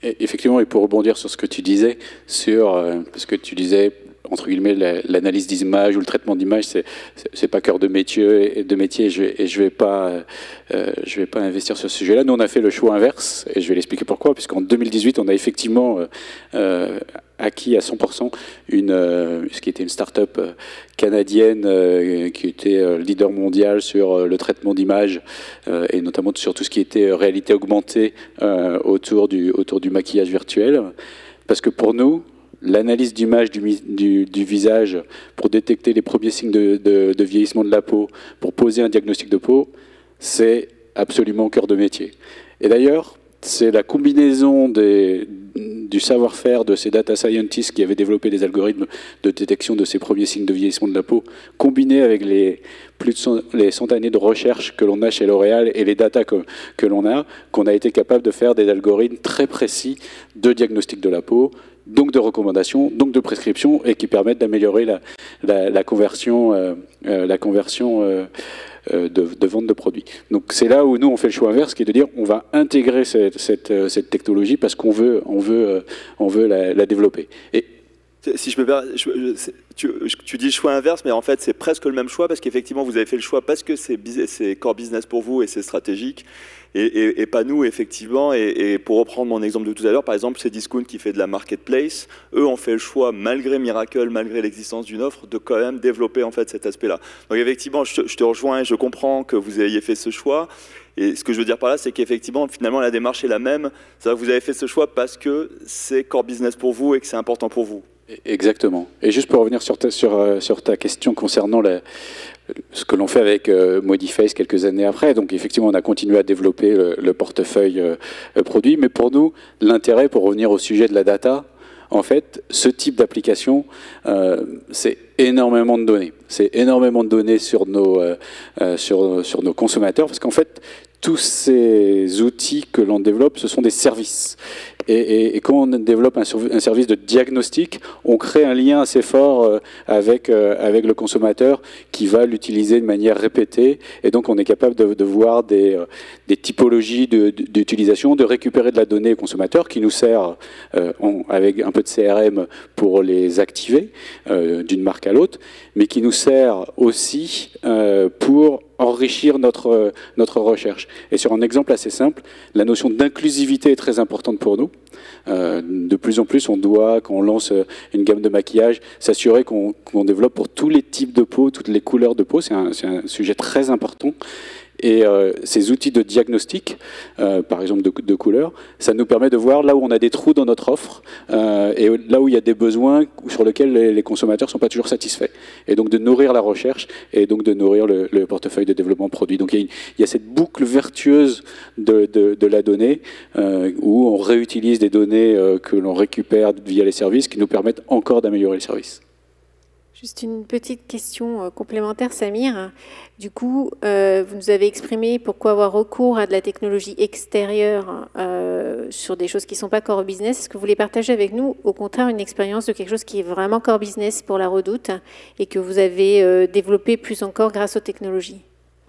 Effectivement, et pour rebondir sur ce que tu disais, parce que tu disais, entre guillemets, l'analyse d'image ou le traitement d'image, c'est pas cœur de métier, et je vais pas investir sur ce sujet-là. Nous, on a fait le choix inverse, et je vais l'expliquer pourquoi, puisqu'en 2018, on a effectivement acquis à 100% ce qui était une start-up canadienne qui était leader mondial sur le traitement d'images et notamment sur tout ce qui était réalité augmentée autour du maquillage virtuel. Parce que pour nous, l'analyse d'image du visage pour détecter les premiers signes de vieillissement de la peau, pour poser un diagnostic de peau, c'est absolument au cœur de métier. Et d'ailleurs, c'est la combinaison du savoir-faire de ces data scientists qui avaient développé des algorithmes de détection de ces premiers signes de vieillissement de la peau, combinés avec les centaines de recherches que l'on a chez L'Oréal et les data que l'on a, qu'on a été capable de faire des algorithmes très précis de diagnostic de la peau, donc de recommandations, donc de prescriptions, et qui permettent d'améliorer la conversion de vente de produits. Donc c'est là où nous on fait le choix inverse, qui est de dire on va intégrer cette technologie parce qu'on veut la développer. Et si je peux faire, tu dis choix inverse, mais en fait c'est presque le même choix, parce qu'effectivement vous avez fait le choix parce que c'est core business pour vous et c'est stratégique, et pas nous effectivement. Et pour reprendre mon exemple de tout à l'heure, par exemple c'est Discount qui fait de la marketplace, eux ont fait le choix, malgré Miracle, malgré l'existence d'une offre, de quand même développer en fait cet aspect-là. Donc effectivement je te rejoins et je comprends que vous ayez fait ce choix. Et ce que je veux dire par là, c'est qu'effectivement, finalement, la démarche est la même. C'est-à-dire que vous avez fait ce choix parce que c'est core business pour vous et que c'est important pour vous. Exactement. Et juste pour revenir sur ta question concernant ce que l'on fait avec Modiface quelques années après, donc effectivement on a continué à développer le portefeuille produit, mais pour nous, l'intérêt, pour revenir au sujet de la data, en fait, ce type d'application, c'est énormément de données. C'est énormément de données sur nos consommateurs, parce qu'en fait, tous ces outils que l'on développe, ce sont des services. Et quand on développe un service de diagnostic, on crée un lien assez fort avec le consommateur qui va l'utiliser de manière répétée. Et donc, on est capable de voir des typologies d'utilisation, de récupérer de la donnée au consommateur qui nous sert avec un peu de CRM pour les activer d'une marque à l'autre, mais qui nous sert aussi pour enrichir notre recherche. Et sur un exemple assez simple, la notion d'inclusivité est très importante pour nous. De plus en plus, on doit, quand on lance une gamme de maquillage, s'assurer qu'on développe pour tous les types de peau, toutes les couleurs de peau. C'est un sujet très important. Et ces outils de diagnostic, par exemple de couleurs, ça nous permet de voir là où on a des trous dans notre offre et là où il y a des besoins sur lesquels les consommateurs ne sont pas toujours satisfaits. Et donc de nourrir la recherche et donc de nourrir le portefeuille de développement produit. Donc il y a cette boucle vertueuse de la donnée où on réutilise des données que l'on récupère via les services qui nous permettent encore d'améliorer le service. Juste une petite question complémentaire, Samir. Du coup, vous nous avez exprimé pourquoi avoir recours à de la technologie extérieure sur des choses qui ne sont pas core business. Est-ce que vous voulez partager avec nous, au contraire, une expérience de quelque chose qui est vraiment core business pour la Redoute et que vous avez développé plus encore grâce aux technologies?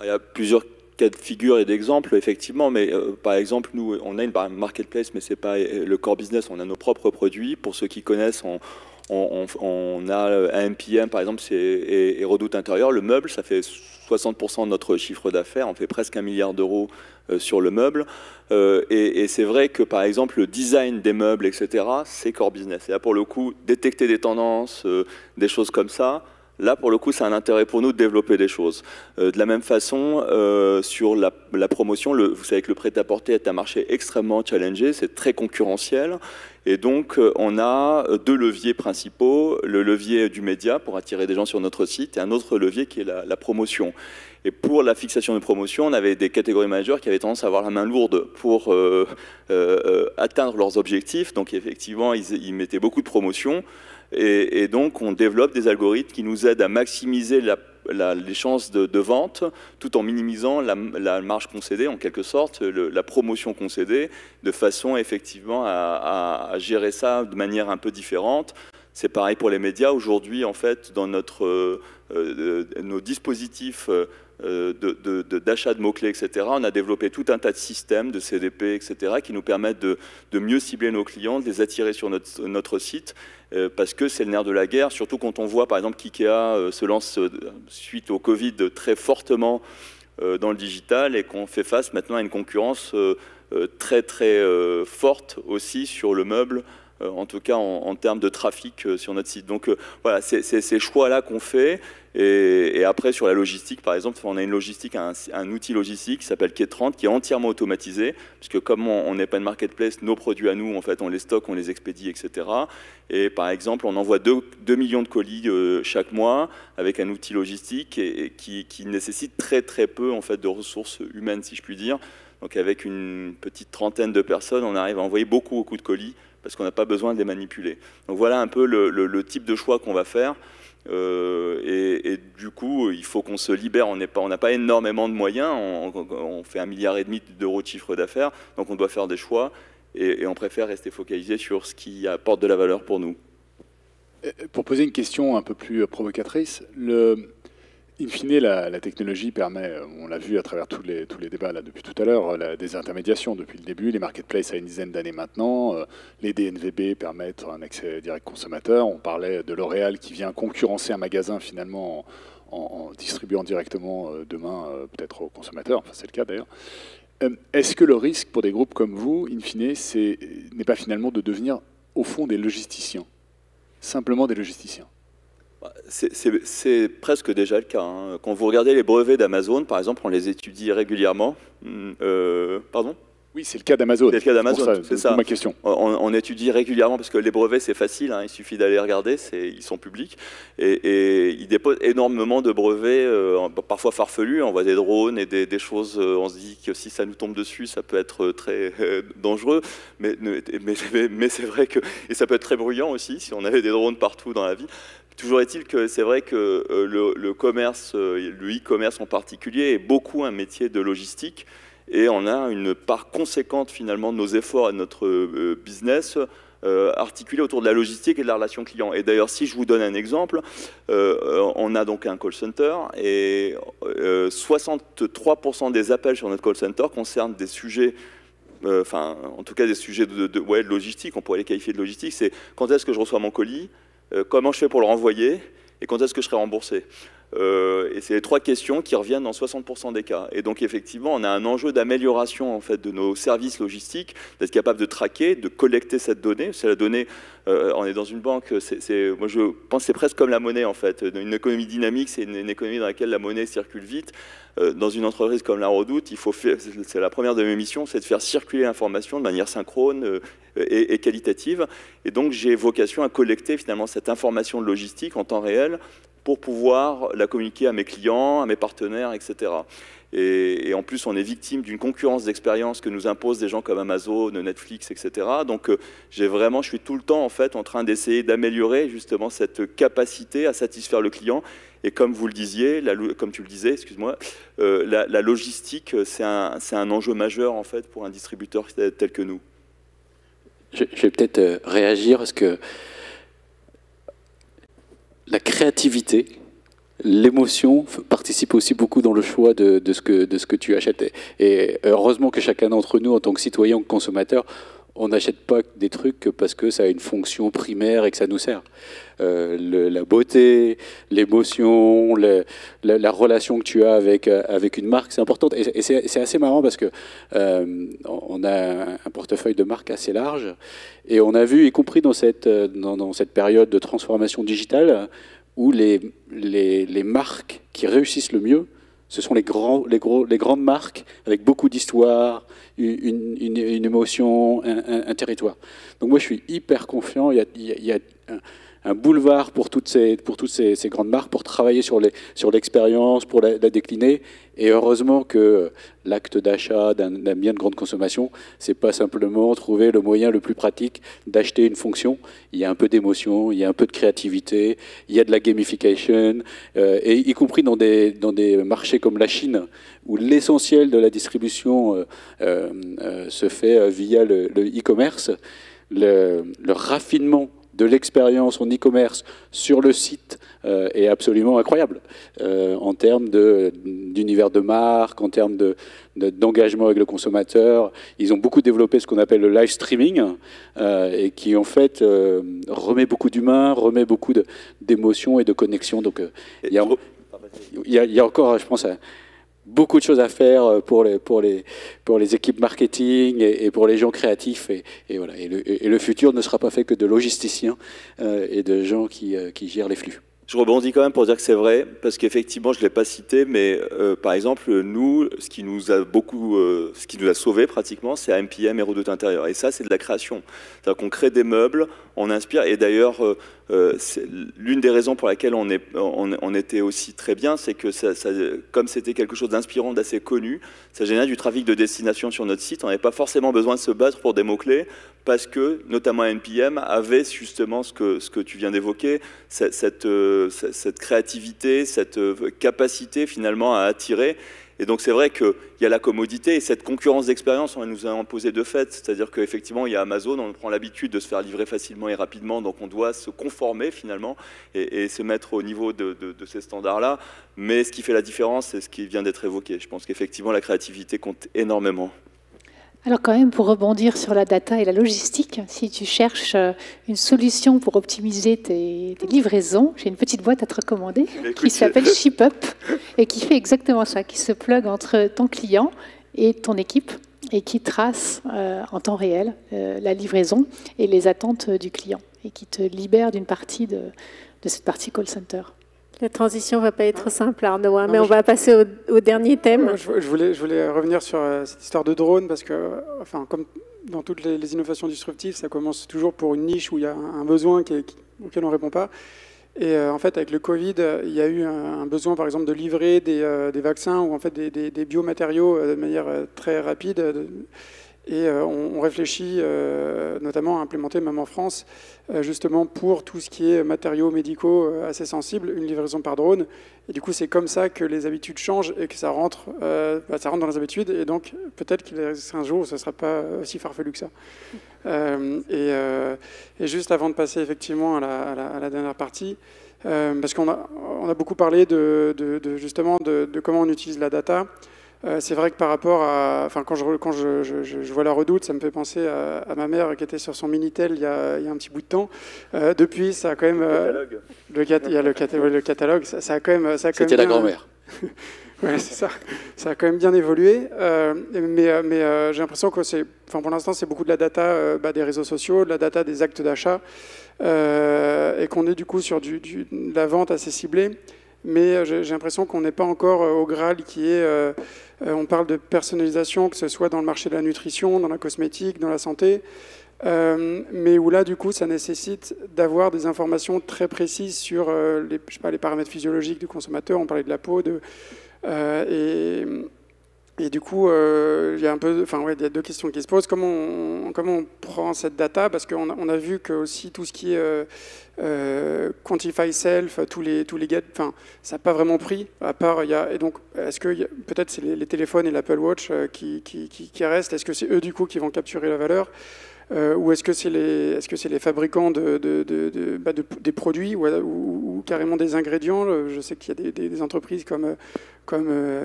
Il y a plusieurs cas de figure et d'exemples, effectivement, mais par exemple, nous, on a une marketplace, mais ce n'est pas le core business, on a nos propres produits. Pour ceux qui connaissent, on a un MPM, par exemple, et Redoute Intérieur. Le meuble, ça fait 60% de notre chiffre d'affaires. On fait presque 1 milliard d'euros sur le meuble. Et c'est vrai que, par exemple, le design des meubles, etc., c'est core business. Et là, pour le coup, détecter des tendances, des choses comme ça, là, pour le coup, c'est un intérêt pour nous de développer des choses. De la même façon, sur la promotion, vous savez que le prêt-à-porter est un marché extrêmement challengé, c'est très concurrentiel. Et donc, on a deux leviers principaux. Le levier du média pour attirer des gens sur notre site et un autre levier qui est la promotion. Et pour la fixation de promotion, on avait des catégories managers qui avaient tendance à avoir la main lourde pour atteindre leurs objectifs. Donc, effectivement, ils mettaient beaucoup de promotions. Et donc, on développe des algorithmes qui nous aident à maximiser les chances de vente, tout en minimisant la marge concédée, en quelque sorte, la promotion concédée, de façon effectivement à gérer ça de manière un peu différente. C'est pareil pour les médias. Aujourd'hui, en fait, dans nos dispositifs d'achat de mots-clés, etc., on a développé tout un tas de systèmes de CDP, etc., qui nous permettent de mieux cibler nos clients, de les attirer sur notre site, parce que c'est le nerf de la guerre, surtout quand on voit, par exemple, qu'IKEA se lance, suite au Covid, très fortement dans le digital, et qu'on fait face maintenant à une concurrence très, très forte aussi sur le meuble, en tout cas en termes de trafic sur notre site. Donc voilà, c'est ces choix-là qu'on fait. Et après, sur la logistique, par exemple, on a une logistique, un outil logistique qui s'appelle K30, qui est entièrement automatisé, puisque comme on n'est pas une marketplace, nos produits à nous, en fait, on les stocke, on les expédie, etc. Et par exemple, on envoie 2 millions de colis chaque mois avec un outil logistique qui nécessite très très peu en fait, de ressources humaines, si je puis dire. Donc avec une petite trentaine de personnes, on arrive à envoyer beaucoup de colis, parce qu'on n'a pas besoin de les manipuler. Donc voilà un peu le type de choix qu'on va faire. Et du coup, il faut qu'on se libère. On n'a pas énormément de moyens. On fait 1,5 milliard d'euros de chiffre d'affaires. Donc on doit faire des choix. Et on préfère rester focalisé sur ce qui apporte de la valeur pour nous. Pour poser une question un peu plus provocatrice, in fine, la technologie permet, on l'a vu à travers tous les débats là, depuis tout à l'heure, la désintermédiation depuis le début. Les marketplaces à une dizaine d'années maintenant. Les DNVB permettent un accès direct consommateur. On parlait de L'Oréal qui vient concurrencer un magasin finalement en distribuant directement demain peut-être aux consommateurs. Enfin, c'est le cas d'ailleurs. Est-ce que le risque pour des groupes comme vous, in fine, n'est pas finalement de devenir au fond des logisticiens? Simplement des logisticiens? C'est presque déjà le cas. Hein. Quand vous regardez les brevets d'Amazon, par exemple, on les étudie régulièrement. Pardon ? Oui, c'est le cas d'Amazon. C'est le cas d'Amazon, c'est ça. Ma question. On étudie régulièrement parce que les brevets, c'est facile, hein, il suffit d'aller regarder, ils sont publics. Et ils déposent énormément de brevets, parfois farfelus. On voit des drones et des choses, on se dit que si ça nous tombe dessus, ça peut être très dangereux. Mais c'est vrai que... Et ça peut être très bruyant aussi, si on avait des drones partout dans la vie. Toujours est-il que c'est vrai que le commerce, le e-commerce en particulier, est beaucoup un métier de logistique. et on a une part conséquente finalement de nos efforts et de notre business articulé autour de la logistique et de la relation client. Et d'ailleurs, si je vous donne un exemple, on a donc un call center et 63% des appels sur notre call center concernent des sujets, enfin, en tout cas des sujets de logistique, on pourrait les qualifier de logistique, c'est quand est-ce que je reçois mon colis, comment je fais pour le renvoyer et quand est-ce que je serai remboursé. Et c'est les 3 questions qui reviennent dans 60% des cas. Et donc effectivement, on a un enjeu d'amélioration en fait de nos services logistiques, d'être capable de traquer, de collecter cette donnée. C'est la donnée. On est dans une banque. Moi, je pense que c'est presque comme la monnaie en fait. Une économie dynamique, c'est une économie dans laquelle la monnaie circule vite. Dans une entreprise comme la Redoute, c'est la première de mes missions, c'est de faire circuler l'information de manière synchrone et qualitative. Et donc j'ai vocation à collecter finalement cette information de logistique en temps réel pour pouvoir la communiquer à mes clients, à mes partenaires, etc. Et en plus, on est victime d'une concurrence d'expérience que nous imposent des gens comme Amazon, Netflix, etc. Donc, je suis tout le temps en fait en train d'essayer d'améliorer justement cette capacité à satisfaire le client. Et comme vous le disiez, comme tu le disais, excuse-moi, la logistique, c'est un enjeu majeur en fait pour un distributeur tel que nous. Je vais peut-être réagir parce que la créativité, l'émotion participe aussi beaucoup dans le choix de ce que tu achètes. Et heureusement que chacun d'entre nous, en tant que citoyen ou consommateur, on n'achète pas des trucs parce que ça a une fonction primaire et que ça nous sert. La beauté, l'émotion, la relation que tu as avec une marque, c'est important. Et c'est assez marrant parce que on a un portefeuille de marques assez large et on a vu, y compris dans cette période de transformation digitale, où les marques qui réussissent le mieux, ce sont les grandes marques avec beaucoup d'histoire, une émotion, un territoire. Donc moi, je suis hyper confiant. Il y a un boulevard pour toutes ces grandes marques pour travailler sur l'expérience, pour la décliner. Et heureusement que l'acte d'achat d'un bien de grande consommation, c'est pas simplement trouver le moyen le plus pratique d'acheter une fonction. Il y a un peu d'émotion, il y a un peu de créativité, il y a de la gamification, et y compris dans des marchés comme la Chine, où l'essentiel de la distribution se fait via le e-commerce. Le raffinement de l'expérience en e-commerce sur le site est absolument incroyable en termes d'univers de marque, en termes d'engagement avec le consommateur. Ils ont beaucoup développé ce qu'on appelle le live streaming et qui en fait remet beaucoup d'humain, remet beaucoup d'émotions et de connexions. Donc il y a encore, je pense, beaucoup de choses à faire pour les équipes marketing et pour les gens créatifs. Et voilà. Et le futur ne sera pas fait que de logisticiens et de gens qui gèrent les flux. Je rebondis quand même pour dire que c'est vrai, parce qu'effectivement, je ne l'ai pas cité, mais par exemple, nous, ce qui nous a sauvés pratiquement, c'est AMPM et Redoute Intérieure. Et ça, c'est de la création. C'est-à-dire qu'on crée des meubles, on inspire, et d'ailleurs, l'une des raisons pour laquelle on était aussi très bien, c'est que comme c'était quelque chose d'inspirant, d'assez connu, ça générait du trafic de destination sur notre site. On n'avait pas forcément besoin de se battre pour des mots-clés, parce que, notamment NPM, avait justement ce que tu viens d'évoquer, cette créativité, cette capacité finalement à attirer. Et donc c'est vrai qu'il y a la commodité et cette concurrence d'expérience, on nous a imposé de fait. C'est-à-dire qu'effectivement, il y a Amazon, on prend l'habitude de se faire livrer facilement et rapidement, donc on doit se conformer finalement et se mettre au niveau de ces standards-là. Mais ce qui fait la différence, c'est ce qui vient d'être évoqué. Je pense qu'effectivement, la créativité compte énormément. Alors quand même, pour rebondir sur la data et la logistique, si tu cherches une solution pour optimiser tes livraisons, j'ai une petite boîte à te recommander qui s'appelle ShipUp et qui fait exactement ça, qui se plug entre ton client et ton équipe et qui trace en temps réel la livraison et les attentes du client et qui te libère d'une partie de cette partie call center. La transition ne va pas être simple, Arnaud, hein, mais on va passer au dernier thème. Je voulais revenir sur cette histoire de drone, parce que, enfin, comme dans toutes les innovations disruptives, ça commence toujours pour une niche où il y a un besoin auquel on ne répond pas. Et en fait, avec le Covid, il y a eu un besoin, par exemple, de livrer des vaccins ou en fait des biomatériaux de manière très rapide. Et on réfléchit notamment à implémenter, même en France, justement pour tout ce qui est matériaux médicaux assez sensibles, une livraison par drone. Et du coup, c'est comme ça que les habitudes changent et que ça rentre dans les habitudes. Et donc, peut-être qu'il y a un jour où ce ne sera pas aussi farfelu que ça. Et juste avant de passer effectivement à la dernière partie, parce qu'on a beaucoup parlé justement de comment on utilise la data. C'est vrai que par rapport à... Enfin, quand je vois la Redoute, ça me fait penser à ma mère qui était sur son Minitel il y a un petit bout de temps. Depuis, ça a quand même... Il y a le catalogue. Ça a quand même... C'était la grand-mère. Ouais, c'est ça. Ça a quand même bien évolué. Mais j'ai l'impression que pour l'instant, c'est beaucoup de la data des réseaux sociaux, de la data des actes d'achat, et qu'on est du coup sur de la vente assez ciblée. Mais j'ai l'impression qu'on n'est pas encore au Graal qui est... on parle de personnalisation, que ce soit dans le marché de la nutrition, dans la cosmétique, dans la santé, mais où là, du coup, ça nécessite d'avoir des informations très précises sur les paramètres physiologiques du consommateur. On parlait de la peau, et du coup, il y a il y a deux questions qui se posent. Comment on prend cette data? Parce qu'on a vu que aussi tout ce qui est Quantify Self, tous les gadgets, ça n'a pas vraiment pris. À part, et donc, est-ce que peut-être c'est les téléphones et l'Apple Watch qui restent? Est-ce que c'est eux du coup qui vont capturer la valeur? Ou est-ce que c'est les fabricants des produits ou carrément des ingrédients? Je sais qu'il y a des entreprises comme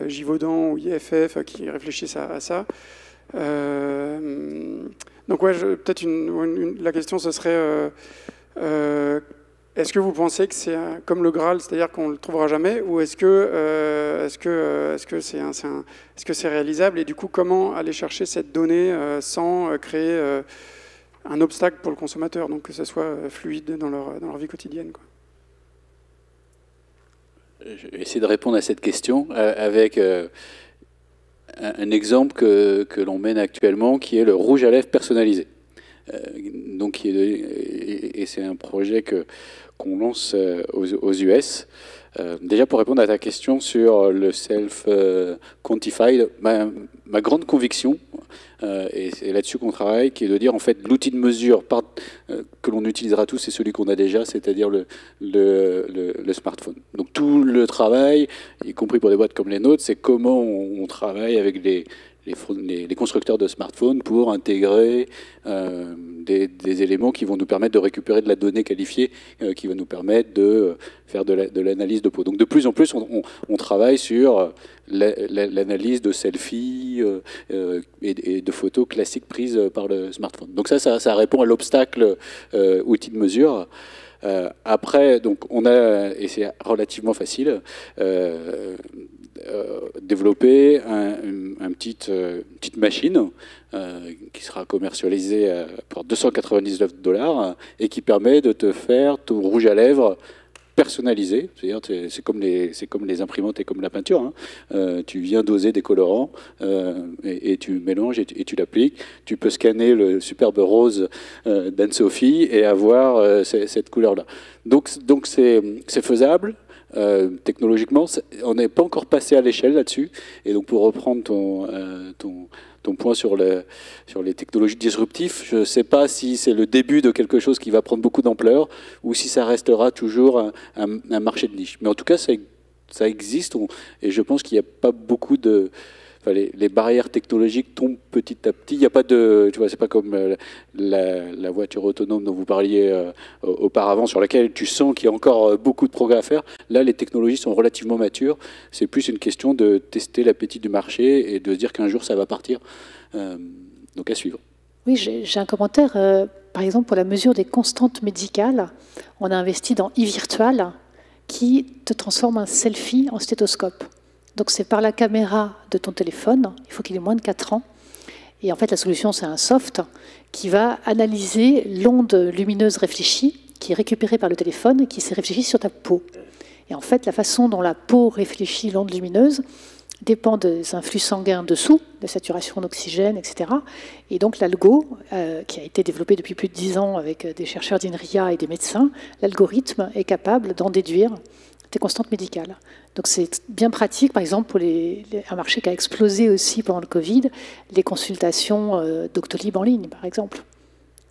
Givaudan ou IFF qui réfléchissent à ça. Donc ouais, peut-être la question ce serait est-ce que vous pensez que c'est comme le Graal, c'est-à-dire qu'on le trouvera jamais, ou est-ce que c'est réalisable, et du coup comment aller chercher cette donnée sans créer un obstacle pour le consommateur, donc que ce soit fluide dans leur vie quotidienne, quoi. Je vais essayer de répondre à cette question avec un exemple que l'on mène actuellement, qui est le rouge à lèvres personnalisé. Et c'est un projet qu'on lance aux US. Déjà, pour répondre à ta question sur le self-quantified, ma grande conviction, et c'est là-dessus qu'on travaille, qui est de dire, en fait, l'outil de mesure que l'on utilisera tous, c'est celui qu'on a déjà, c'est-à-dire le smartphone. Donc tout le travail, y compris pour des boîtes comme les nôtres, c'est comment on travaille avec les constructeurs de smartphones pour intégrer des éléments qui vont nous permettre de récupérer de la donnée qualifiée, qui va nous permettre de faire de l'analyse de peau. Donc de plus en plus, on travaille sur l'analyse de selfies et de photos classiques prises par le smartphone. Donc ça répond à l'obstacle outil de mesure. Après, donc et c'est relativement facile, développer une petite machine qui sera commercialisée pour $299 et qui permet de te faire ton rouge à lèvres personnalisé. C'est-à-dire, c'est comme les imprimantes et comme la peinture, hein. Tu viens doser des colorants et tu mélanges et tu l'appliques. Tu peux scanner le superbe rose d'Anne-Sophie et avoir cette couleur-là. Donc c'est faisable. Technologiquement, on n'est pas encore passé à l'échelle là-dessus. Et donc, pour reprendre ton point sur les technologies disruptives, je ne sais pas si c'est le début de quelque chose qui va prendre beaucoup d'ampleur ou si ça restera toujours un marché de niche. Mais en tout cas, ça existe et je pense qu'il n'y a pas beaucoup de... Enfin, les barrières technologiques tombent petit à petit. Il n'y a pas de... Tu vois, c'est pas comme la voiture autonome dont vous parliez auparavant, sur laquelle tu sens qu'il y a encore beaucoup de progrès à faire. Là, les technologies sont relativement matures. C'est plus une question de tester l'appétit du marché et de se dire qu'un jour, ça va partir. Donc, à suivre. Oui, j'ai un commentaire. Par exemple, pour la mesure des constantes médicales, on a investi dans eVirtual qui te transforme un selfie en stéthoscope. Donc c'est par la caméra de ton téléphone, il faut qu'il ait moins de 4 ans. Et en fait, la solution, c'est un soft qui va analyser l'onde lumineuse réfléchie, qui est récupérée par le téléphone et qui s'est réfléchie sur ta peau. Et en fait, la façon dont la peau réfléchit l'onde lumineuse dépend des influx sanguins dessous, de saturation d'oxygène, etc. Et donc l'algo, qui a été développé depuis plus de 10 ans avec des chercheurs d'INRIA et des médecins, l'algorithme est capable d'en déduire des constantes médicales. Donc c'est bien pratique, par exemple, pour un marché qui a explosé aussi pendant le Covid, les consultations Doctolib en ligne, par exemple.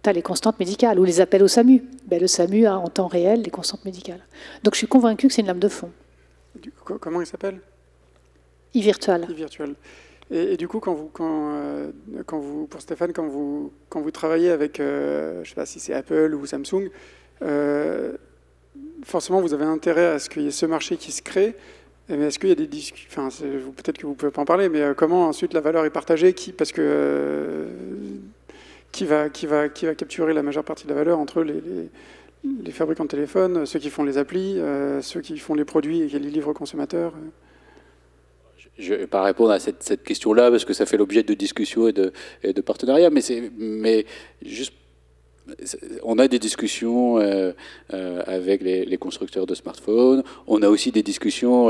Tu as les constantes médicales, ou les appels au SAMU. Ben, le SAMU a en temps réel les constantes médicales. Donc je suis convaincue que c'est une lame de fond. Comment il s'appelle? e-Virtual. e-Virtual. Et du coup, pour Stéphane, quand vous travaillez avec, je ne sais pas si c'est Apple ou Samsung, forcément, vous avez intérêt à ce qu'il y ait ce marché qui se crée. Mais est-ce qu'il y a des discussions, enfin, peut-être que vous ne pouvez pas en parler, mais comment ensuite la valeur est partagée, parce que qui va capturer la majeure partie de la valeur entre les fabricants de téléphones, ceux qui font les applis, ceux qui font les produits et qui les livrent aux consommateurs? Je ne vais pas répondre à cette question-là parce que ça fait l'objet de discussions et de partenariats, mais juste, on a des discussions avec les constructeurs de smartphones, on a aussi des discussions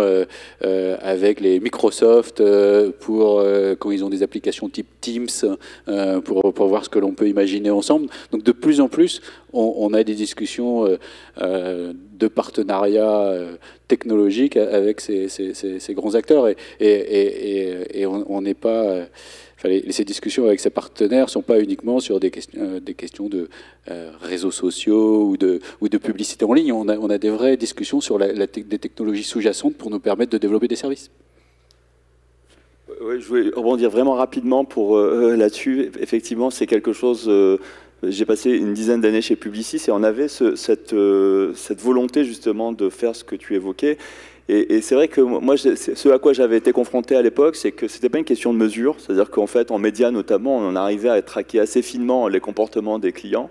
avec les Microsoft quand ils ont des applications type Teams pour voir ce que l'on peut imaginer ensemble. Donc de plus en plus, on a des discussions de partenariat technologique avec ces grands acteurs et on n'est pas... Ces discussions avec ces partenaires ne sont pas uniquement sur des questions de réseaux sociaux ou de publicité en ligne. On a des vraies discussions sur des technologies sous-jacentes pour nous permettre de développer des services. Oui, je voulais rebondir vraiment rapidement là-dessus. Effectivement, c'est quelque chose... j'ai passé une dizaine d'années chez Publicis et on avait cette volonté justement de faire ce que tu évoquais. Et c'est vrai que moi, ce à quoi j'avais été confronté à l'époque, c'est que ce n'était pas une question de mesure. C'est-à-dire qu'en fait, en médias notamment, on arrivait à traquer assez finement les comportements des clients.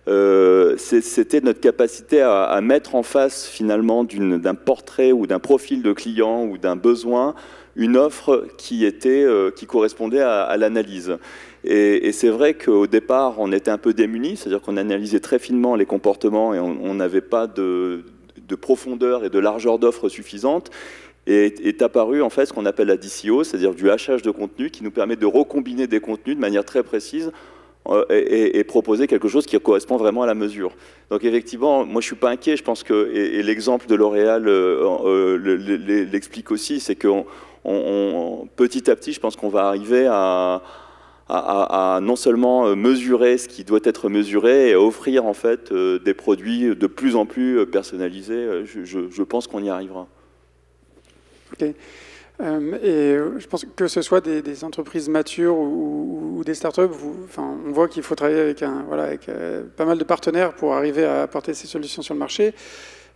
C'était notre capacité à mettre en face finalement d'un portrait ou d'un profil de client ou d'un besoin, une offre qui correspondait à l'analyse. Et c'est vrai qu'au départ, on était un peu démunis, c'est-à-dire qu'on analysait très finement les comportements et on n'avait pas de profondeur et de largeur d'offres suffisante. Et est apparu en fait ce qu'on appelle la DCO, c'est-à-dire du hachage de contenu qui nous permet de recombiner des contenus de manière très précise et proposer quelque chose qui correspond vraiment à la mesure. Donc effectivement, moi je suis pas inquiet, je pense que, et l'exemple de L'Oréal l'explique aussi, c'est que petit à petit, je pense qu'on va arriver à non seulement mesurer ce qui doit être mesuré et à offrir en fait des produits de plus en plus personnalisés. Je pense qu'on y arrivera. Ok. Et je pense que ce soit des entreprises matures ou des startups, on voit qu'il faut travailler avec pas mal de partenaires pour arriver à apporter ces solutions sur le marché.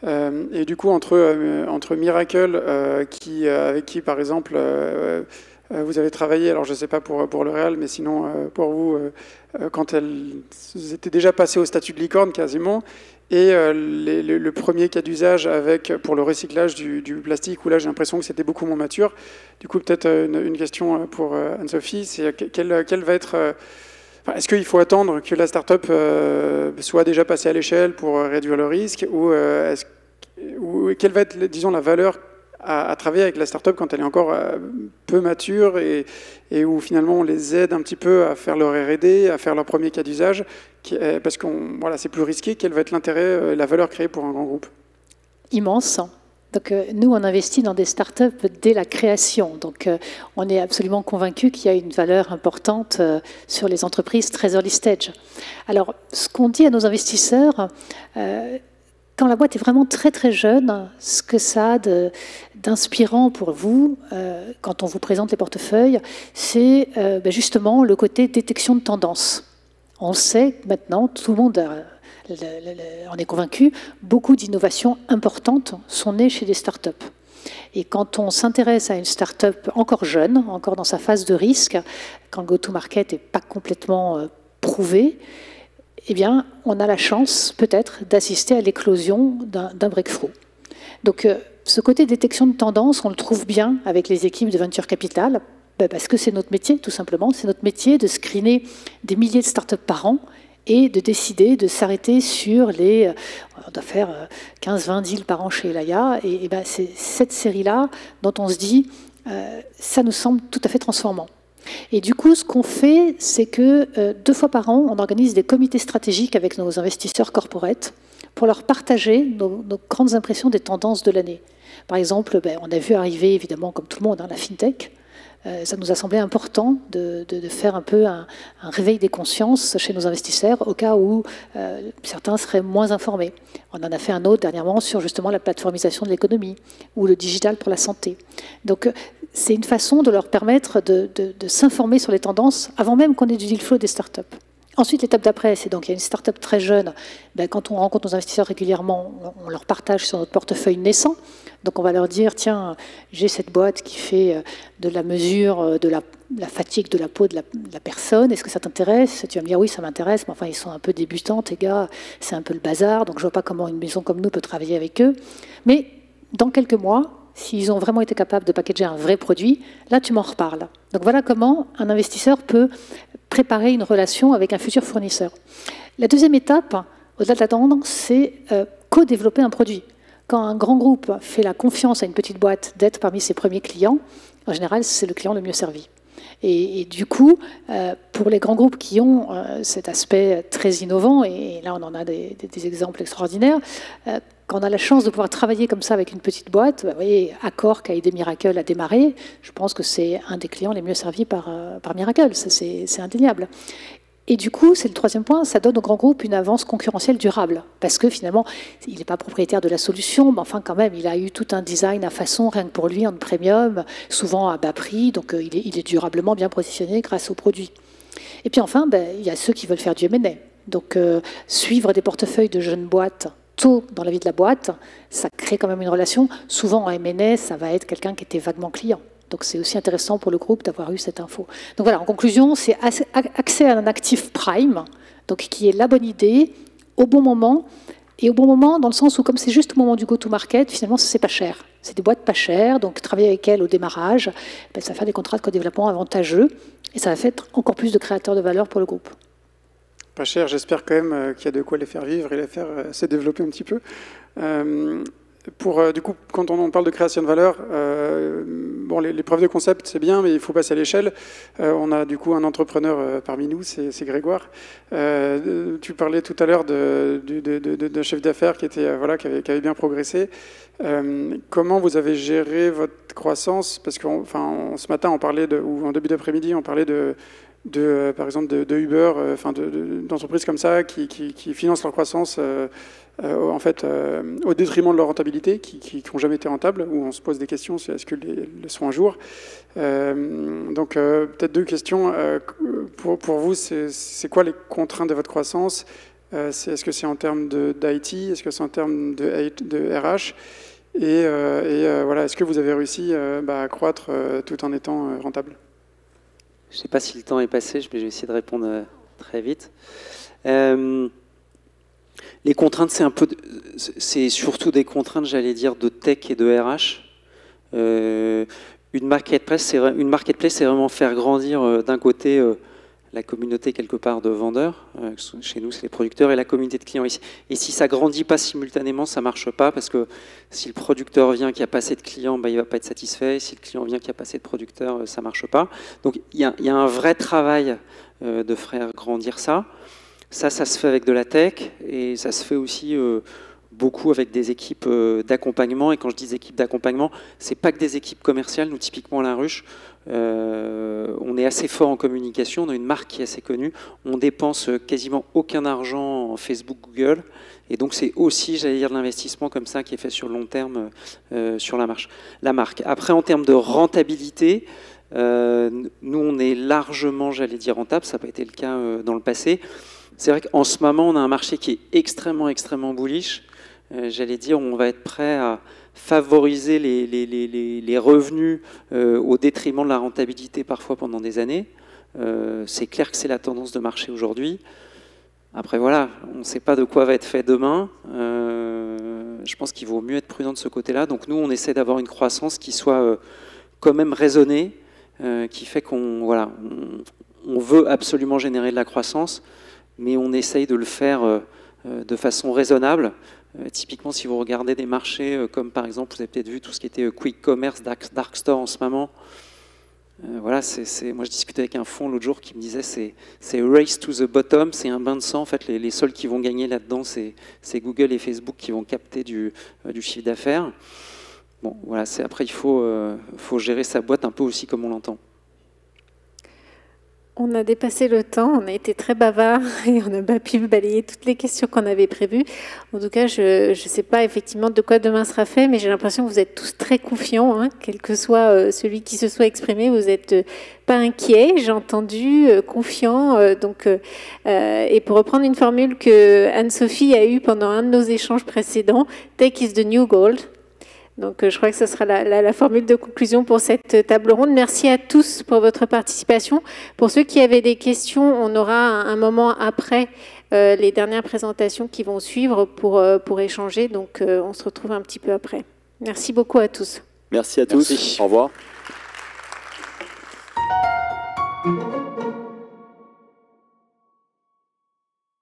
Et du coup, entre Miracle, avec qui par exemple vous avez travaillé, alors je ne sais pas pour L'Oréal, mais sinon pour vous, quand elles étaient déjà passées au statut de licorne quasiment, et le premier cas d'usage pour le recyclage du plastique, où là j'ai l'impression que c'était beaucoup moins mature. Du coup, peut-être une question pour Anne-Sophie, c'est quelle va être... est-ce qu'il faut attendre que la start-up soit déjà passée à l'échelle pour réduire le risque, ou quelle va être, disons, la valeur à travailler avec la start-up quand elle est encore peu mature et où finalement on les aide un petit peu à faire leur R&D, à faire leur premier cas d'usage, parce que c'est plus risqué. Quel va être l'intérêt, la valeur créée pour un grand groupe? Immense. Donc nous, on investit dans des start-up dès la création. Donc on est absolument convaincu qu'il y a une valeur importante sur les entreprises très early stage. Alors, ce qu'on dit à nos investisseurs, quand la boîte est vraiment très très jeune, ce que ça a d'inspirant pour vous, quand on vous présente les portefeuilles, c'est justement le côté détection de tendance. On le sait maintenant, tout le monde en est convaincu, beaucoup d'innovations importantes sont nées chez des startups. Et quand on s'intéresse à une start-up encore jeune, encore dans sa phase de risque, quand le go-to-market n'est pas complètement prouvé, eh bien, on a la chance, peut-être, d'assister à l'éclosion d'un breakthrough. Donc, ce côté détection de tendance, on le trouve bien avec les équipes de Venture Capital, parce que c'est notre métier, tout simplement. C'est notre métier de screener des milliers de startups par an et de décider de s'arrêter sur on doit faire 15-20 deals par an chez Elaya, et c'est cette série-là dont on se dit, ça nous semble tout à fait transformant. Et du coup, ce qu'on fait, c'est que 2 fois par an, on organise des comités stratégiques avec nos investisseurs corporate pour leur partager nos grandes impressions des tendances de l'année. Par exemple, on a vu arriver, évidemment, comme tout le monde, la FinTech. Ça nous a semblé important de faire un peu un réveil des consciences chez nos investisseurs au cas où certains seraient moins informés. On en a fait un autre dernièrement sur justement la plateformisation de l'économie ou le digital pour la santé. Donc c'est une façon de leur permettre de s'informer sur les tendances avant même qu'on ait du deal flow des startups. Ensuite, l'étape d'après, c'est donc il y a une start-up très jeune. Quand on rencontre nos investisseurs régulièrement, on leur partage sur notre portefeuille naissant. Donc on va leur dire, tiens, j'ai cette boîte qui fait de la mesure de la fatigue de la peau de la personne. Est-ce que ça t'intéresse? Tu vas me dire, oui, ça m'intéresse, mais enfin, ils sont un peu débutants, tes gars, c'est un peu le bazar. Donc je ne vois pas comment une maison comme nous peut travailler avec eux. Mais dans quelques mois, s'ils ont vraiment été capables de packager un vrai produit, là, tu m'en reparles. Donc voilà comment un investisseur peut préparer une relation avec un futur fournisseur. La deuxième étape, au-delà de l'attendre, c'est co-développer un produit. Quand un grand groupe fait la confiance à une petite boîte d'être parmi ses premiers clients, en général, c'est le client le mieux servi. Et du coup, pour les grands groupes qui ont cet aspect très innovant, et là on en a des exemples extraordinaires, quand on a la chance de pouvoir travailler comme ça avec une petite boîte, vous voyez, Accor qui a aidé Miracle à démarrer, je pense que c'est un des clients les mieux servis par Miracle, c'est indéniable. Et du coup, c'est le troisième point, ça donne au grand groupe une avance concurrentielle durable. Parce que finalement, il n'est pas propriétaire de la solution, mais enfin quand même, il a eu tout un design à façon, rien que pour lui, en premium, souvent à bas prix, donc il est durablement bien positionné grâce aux produits. Et puis enfin, il y a ceux qui veulent faire du M&A. Donc suivre des portefeuilles de jeunes boîtes tôt dans la vie de la boîte, ça crée quand même une relation. Souvent en M&A, ça va être quelqu'un qui était vaguement client. Donc c'est aussi intéressant pour le groupe d'avoir eu cette info. Donc voilà, en conclusion, c'est accès à un actif prime, donc qui est la bonne idée, au bon moment, et au bon moment dans le sens où comme c'est juste au moment du go-to-market, finalement c'est pas cher. C'est des boîtes pas chères, donc travailler avec elles au démarrage, ça va faire des contrats de co-développement avantageux, et ça va faire encore plus de créateurs de valeur pour le groupe. Pas cher, j'espère quand même qu'il y a de quoi les faire vivre et les faire se développer un petit peu. Du coup, quand on parle de création de valeur, bon, les preuves de concept, c'est bien, mais il faut passer à l'échelle. On a du coup un entrepreneur parmi nous, c'est Grégoire. Tu parlais tout à l'heure d'un chef d'affaires qui avait bien progressé. Comment vous avez géré votre croissance? Parce que ce matin, on parlait ou en début d'après-midi, on parlait par exemple de Uber, d'entreprises comme ça qui financent leur croissance au détriment de leur rentabilité, qui n'ont jamais été rentables, où on se pose des questions, est-ce qu'elles le seront un jour? Donc peut-être deux questions. Pour vous, c'est quoi les contraintes de votre croissance? Est-ce que c'est en termes d'IT? Est-ce que c'est en termes de RH? Et est-ce que vous avez réussi à croître tout en étant rentable? Je ne sais pas si le temps est passé, mais je vais essayer de répondre très vite. Les contraintes, c'est surtout des contraintes, j'allais dire, de tech et de RH. Une marketplace, c'est vraiment faire grandir d'un côté la communauté quelque part de vendeurs. Chez nous, c'est les producteurs et la communauté de clients ici. Et si ça ne grandit pas simultanément, ça ne marche pas parce que si le producteur vient qui a pas assez de clients, il ne va pas être satisfait. Si le client vient qui a pas assez de producteurs, ça ne marche pas. Donc il y a un vrai travail de faire grandir ça. Ça se fait avec de la tech et ça se fait aussi beaucoup avec des équipes d'accompagnement. Et quand je dis équipes d'accompagnement, ce n'est pas que des équipes commerciales. Nous, typiquement, à La Ruche, on est assez fort en communication. On a une marque qui est assez connue. On dépense quasiment aucun argent en Facebook, Google. Et donc, c'est aussi, j'allais dire, de l'investissement comme ça qui est fait sur le long terme sur la marque. Après, en termes de rentabilité, nous, on est largement, j'allais dire, rentable. Ça n'a pas été le cas dans le passé. C'est vrai qu'en ce moment, on a un marché qui est extrêmement, extrêmement bullish. J'allais dire, on va être prêt à favoriser les revenus au détriment de la rentabilité parfois pendant des années. C'est clair que c'est la tendance de marché aujourd'hui. Après, voilà, on ne sait pas de quoi va être fait demain. Je pense qu'il vaut mieux être prudent de ce côté-là. Donc nous, on essaie d'avoir une croissance qui soit quand même raisonnée, qui fait qu'on veut absolument générer de la croissance, mais on essaye de le faire de façon raisonnable. Typiquement, si vous regardez des marchés comme par exemple, vous avez peut-être vu tout ce qui était quick commerce, dark store en ce moment. Moi, je discutais avec un fonds l'autre jour qui me disait c'est race to the bottom, c'est un bain de sang. En fait, les seuls qui vont gagner là-dedans, c'est Google et Facebook qui vont capter du chiffre d'affaires. Bon, voilà, après, il faut gérer sa boîte un peu aussi comme on l'entend. On a dépassé le temps, on a été très bavard et on n'a pas pu balayer toutes les questions qu'on avait prévues. En tout cas, je ne sais pas effectivement de quoi demain sera fait, mais j'ai l'impression que vous êtes tous très confiants, hein, quel que soit celui qui se soit exprimé, vous n'êtes pas inquiets, j'ai entendu, confiants. Et pour reprendre une formule que Anne-Sophie a eue pendant un de nos échanges précédents, Tech is the new gold. Donc je crois que ce sera la formule de conclusion pour cette table ronde. Merci à tous pour votre participation. Pour ceux qui avaient des questions, on aura un moment après les dernières présentations qui vont suivre pour échanger. Donc on se retrouve un petit peu après. Merci beaucoup à tous. Merci à tous. Au revoir.